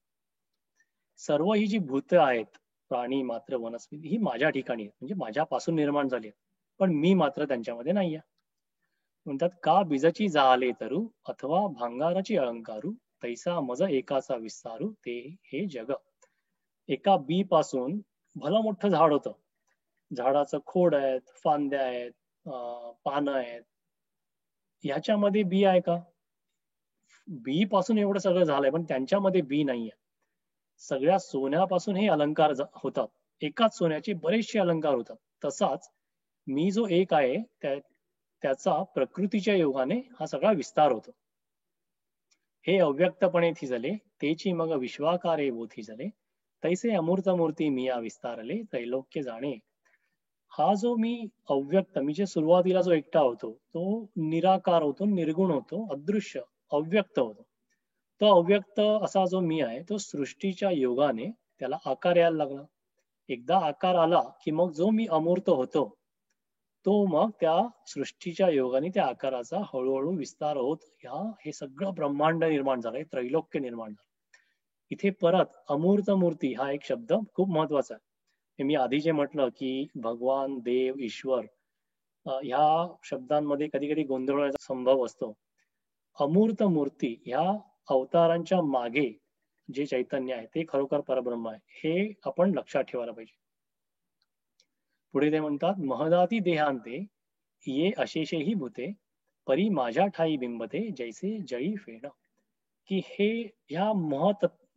सर्व ही जी भूत आहेत, प्राणी मात्र वनस्पती, ही माझ्या ठिकाणी आहेत, म्हणजे माझ्यापासून निर्माण झाली आहेत, पण मी मात्र त्यांच्यामध्ये नाहीये. म्हणतात का बीजाची जाले तरू अथवा भांगाराची अलंकारू, तैसा मज एकाचा विस्तारू ते हे जग. एका बी पासून भलं मोठं झाड होतं. झाडाचं खोड आहेत, फांद्या आहेत, पानं आहेत. ह्याच्यामध्ये बी आहे का? बी पासून एवढं सगळं झालंय, पण त्यांच्यामध्ये बी नाहीये. सगळ्या सोन्यापासून हे अलंकार होतात. एकाच सोन्याचे बरेचसे अलंकार होतात. तसाच मी जो एक आहे त्याचा प्रकृतीच्या योगाने हा सगळा विस्तार होतो. हे अव्यक्तपणे थी झाले, तेची मग विश्वाकारे बोथी झाले, तैसे अमूर्त मूर्ती मिया विस्तारले त्रैलोक्य जाणे. हा जो मी अव्यक्त, मी जे सुरुवातीला जो एकटा होतो, तो निराकार होतो, निर्गुण होतो, अदृश्य, अव्यक्त होतो. तो अव्यक्त असा जो मी आहे, तो सृष्टीच्या योगाने त्याला आकार यायला लागला. एकदा आकार आला की मग जो मी अमूर्त होतो, तो मग त्या सृष्टीच्या योगाने त्या आकाराचा हळूहळू विस्तार होत हे सगळं ब्रह्मांड निर्माण झालंय, त्रैलोक्य निर्माण झालं. इथे परत अमूर्त मूर्ती हा एक शब्द खूप महत्वाचा आहे. हे मी आधी जे म्हटलं की भगवान, देव, ईश्वर ह्या शब्दांमध्ये कधी कधी गोंधळाचा संभव असतो. अमूर्त मूर्ती ह्या अवतारांच्या मागे जे चैतन्य आहे ते खरोखर परब्रह्म आहे, हे आपण लक्षात ठेवायला पाहिजे. पुढे ते म्हणतात, महदाती देहांते ये अशेषेही भूते, परी माझ्या ठाई बिंबते जैसे जळी फेण. की हे ह्या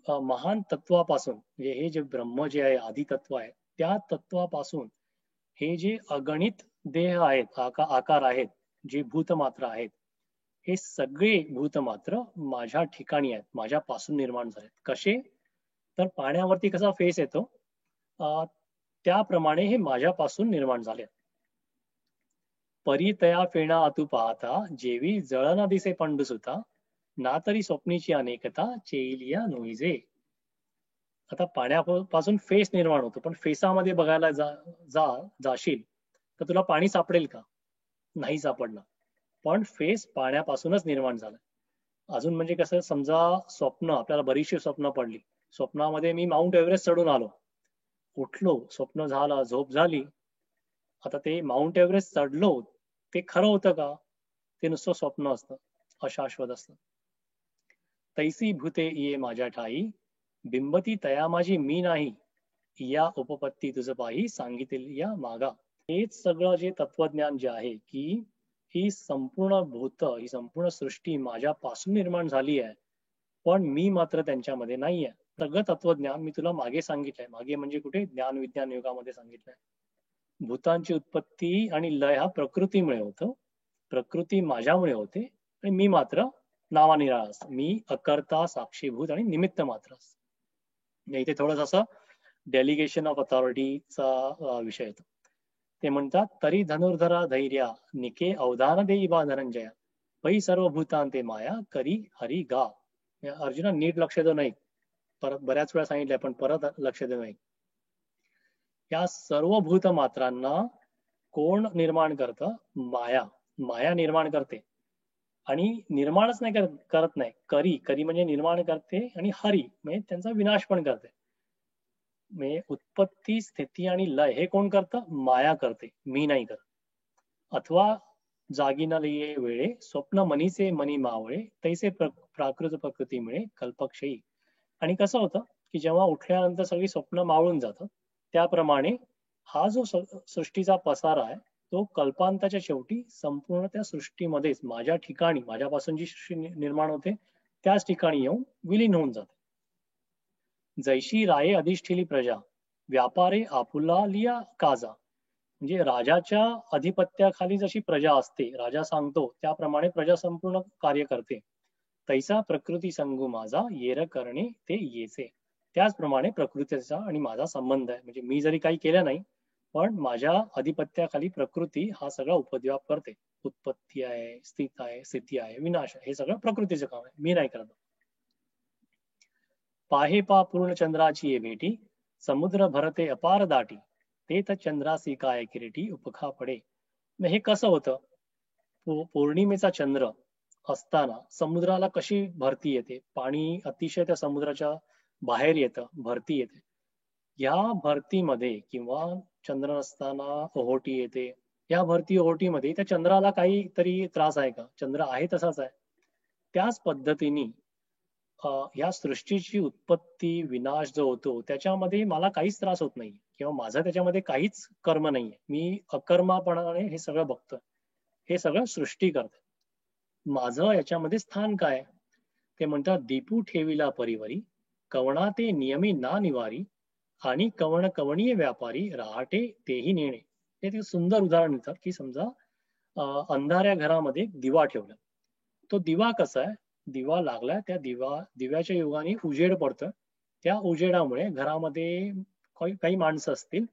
महान तत्वापासून, म्हणजे हे जे ब्रह्म जे आहे, आदी तत्व आहे, त्या तत्वापासून हे जे अगणित देह आहेत, आकार आहेत, जे भूतमात्र आहेत, हे सगळे भूतमात्र माझ्या ठिकाणी आहेत, माझ्यापासून निर्माण झालेत. कसे? तर पाण्यावरती कसा फेस येतो, त्याप्रमाणे हे माझ्यापासून निर्माण झाले. परी तया फेणा आतू पाहता, जेवी जळना दिसे पंडुसुता, ना तरी स्वप्नीची अनेकता चेलिया नोईजे. आता पाण्यापासून फेस निर्माण होतो, पण फेसामध्ये बघायला जाशील तर तुला पाणी सापडेल का? नाही सापडणार. पण फेस पाण्यापासूनच निर्माण झाला. अजून म्हणजे कसं, समजा स्वप्न, आपल्याला बरीचशी स्वप्न पडली. स्वप्नामध्ये मी माउंट एव्हरेस्ट चढून आलो, उठलो, स्वप्न झालं, झोप झाली. आता ते माउंट एव्हरेस्ट चढलो, ते खरं होतं का? ते नुसतं स्वप्न असतं, अशाश्वत असतं. तैसी भूते ये माझ्या ठाई, बिंबती तया माझी मी नाही, या उपपत्ती तुझ पाही सांगितली या मागा. हेच सगळं जे तत्वज्ञान जे आहे की ही संपूर्ण भूत, ही संपूर्ण सृष्टी माझ्यापासून निर्माण झाली आहे, पण मी मात्र त्यांच्यामध्ये नाही आहे. सगळं तत्वज्ञान मी तुला मागे सांगितलंय. मागे म्हणजे कुठे? ज्ञान विज्ञान युगामध्ये सांगितलंय. भूतांची उत्पत्ती आणि लय हा प्रकृतीमुळे होतो, प्रकृती माझ्यामुळे होते, आणि मी मात्र नावानिराळा असतो. मी अकर्ता, साक्षीभूत आणि निमित्त मात्र असतो. इथे थोडंसं असं डेलिगेशन ऑफ अथॉरिटीचा विषय येतो. ते म्हणतात, तरी धनुर्धरा धैर्या निके अवधान देई बा धनंजया, पै सर्व भूतांते माया करी हरी गा. अर्जुना नीट लक्ष देऊ नाही, परत बऱ्याच वेळा सांगितलंय पण परत लक्ष देऊ नाही. या सर्व भूत मात्रांना कोण निर्माण करतं? माया. माया निर्माण करते, आणि निर्माणच नाही करत नाही, करी म्हणजे निर्माण करते, आणि हरी म्हणजे त्यांचा विनाश पण करते. म्हणजे उत्पत्ती, स्थिती आणि लय हे कोण करतं? माया करते, मी नाही करत. अथवा जागी न लिये वेळे स्वप्न मनीचे मनी मावळे, तैसे प्राकृत प्रकृती मिळे कल्पक्षयी. आणि कसं होतं की जेव्हा उठल्यानंतर सगळी स्वप्न मावळून जातात, त्याप्रमाणे हा जो सृष्टीचा पसारा आहे, तो कल्पांताच्या शेवटी संपूर्ण त्या सृष्टीमध्येच माझ्या ठिकाणी, माझ्यापासून जी सृष्टी निर्माण होते त्याच ठिकाणी येऊन विलीन होऊन जाते. जैशी राये अधिष्ठिली प्रजा, व्यापारे आपुला लिया काजा. म्हणजे राजाच्या अधिपत्याखाली जशी प्रजा असते, राजा सांगतो त्याप्रमाणे प्रजा संपूर्ण कार्य करते. तैसा प्रकृती संगू माझा येर करणे ते येचे. त्याचप्रमाणे प्रकृतीचा आणि माझा संबंध आहे. म्हणजे मी जरी काही केलं नाही, पण माझ्या अधिपत्याखाली प्रकृती हा सगळा उपद्व्याप करते. उत्पत्ती आहे, स्थिती आहे, विनाश आहे, हे सगळं प्रकृतीचं काम आहे, मी नाही करत. पाहे पा पूर्ण चंद्राची ये भेटी, समुद्र भरते अपार दाटी, ते तर चंद्रासी काय किरीटी उपखा पडे. हे कसं होतं? पौर्णिमेचा चंद्र असताना समुद्राला कशी भरती येते, पाणी अतिशय त्या समुद्राच्या बाहेर येतं, भरती येते. या भरतीमध्ये किंवा चंद्र नसताना ओहोटी येते. या भरती ओहोटीमध्ये त्या चंद्राला काहीतरी त्रास आहे का? चंद्र आहे तसाच आहे. त्याच पद्धतीने या सृष्टीची उत्पत्ती, विनाश जो होतो त्याच्यामध्ये मला काहीच त्रास होत नाही किंवा माझं त्याच्यामध्ये काहीच कर्म नाहीये. मी अकर्मापणाने हे सगळं बघतोय. हे सगळं सृष्टी करते. माझं याच्यामध्ये स्थान काय? ते म्हणतात दीपू ठेविला परिवरी, कवणा ते नियमी ना निवारी, आणि कवण कवणीय व्यापारी राहते तेही नेणे. हे ते सुंदर उदाहरण देतात की समजा अंधाऱ्या घरामध्ये एक दिवा ठेवला. तो दिवा कसा आहे? दिवा लागलाय, त्या दिव्याच्या योगाने उजेड पडतोय. त्या उजेडामुळे घरामध्ये काही काही माणसं असतील,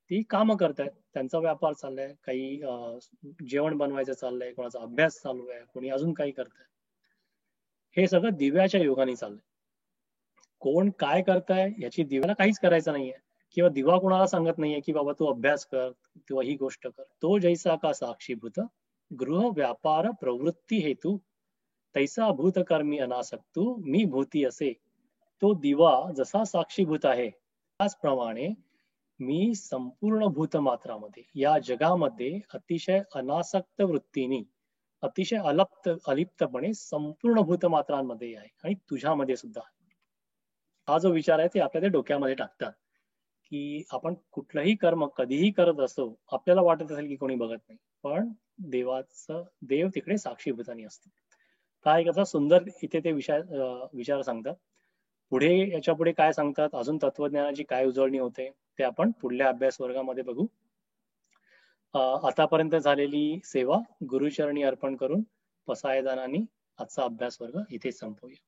ती कामं करतायत. त्यांचा व्यापार चाललाय, काही जेवण बनवायचं चाललंय, कोणाचा अभ्यास चालू आहे, कोणी अजून काही करतंय. हे सगळं दिव्याच्या योगाने चाललंय. कोण काय करताय याची दिव्याला काहीच करायचं नाहीये किंवा दिवा कोणाला सांगत नाहीये की बाबा तू अभ्यास कर किंवा ही गोष्ट कर. तो जैसा का साक्षीभूत गृह व्यापार प्रवृत्ती हेतू तैसा भूतकर्मी अनासक्तू मी भूती असे. तो दिवा जसा साक्षीभूत आहे त्याचप्रमाणे मी संपूर्ण भूतमात्रामध्ये या जगामध्ये अतिशय अनासक्त वृत्तीने अतिशय अलिप्तपणे संपूर्ण भूतमात्रांमध्ये आहे आणि तुझ्यामध्ये सुद्धा. हा जो विचार आहे ते आपल्या ते डोक्यामध्ये टाकतात की आपण कुठलंही कर्म कधीही करत असतो, आपल्याला वाटत असेल की कोणी बघत नाही, पण देव तिकडे साक्षीभूतानी असतो. हा एक असा सुंदर इथे ते विचार सांगतात. पुढे याच्या पुढे काय सांगतात, अजून तत्वज्ञानाची काय उजळणी होते ते आपण पुढल्या अभ्यास वर्गामध्ये बघू. आतापर्यंत झालेली सेवा गुरुचरणी अर्पण करून पसायदानाने आजचा अभ्यास वर्ग इथे संपवूया.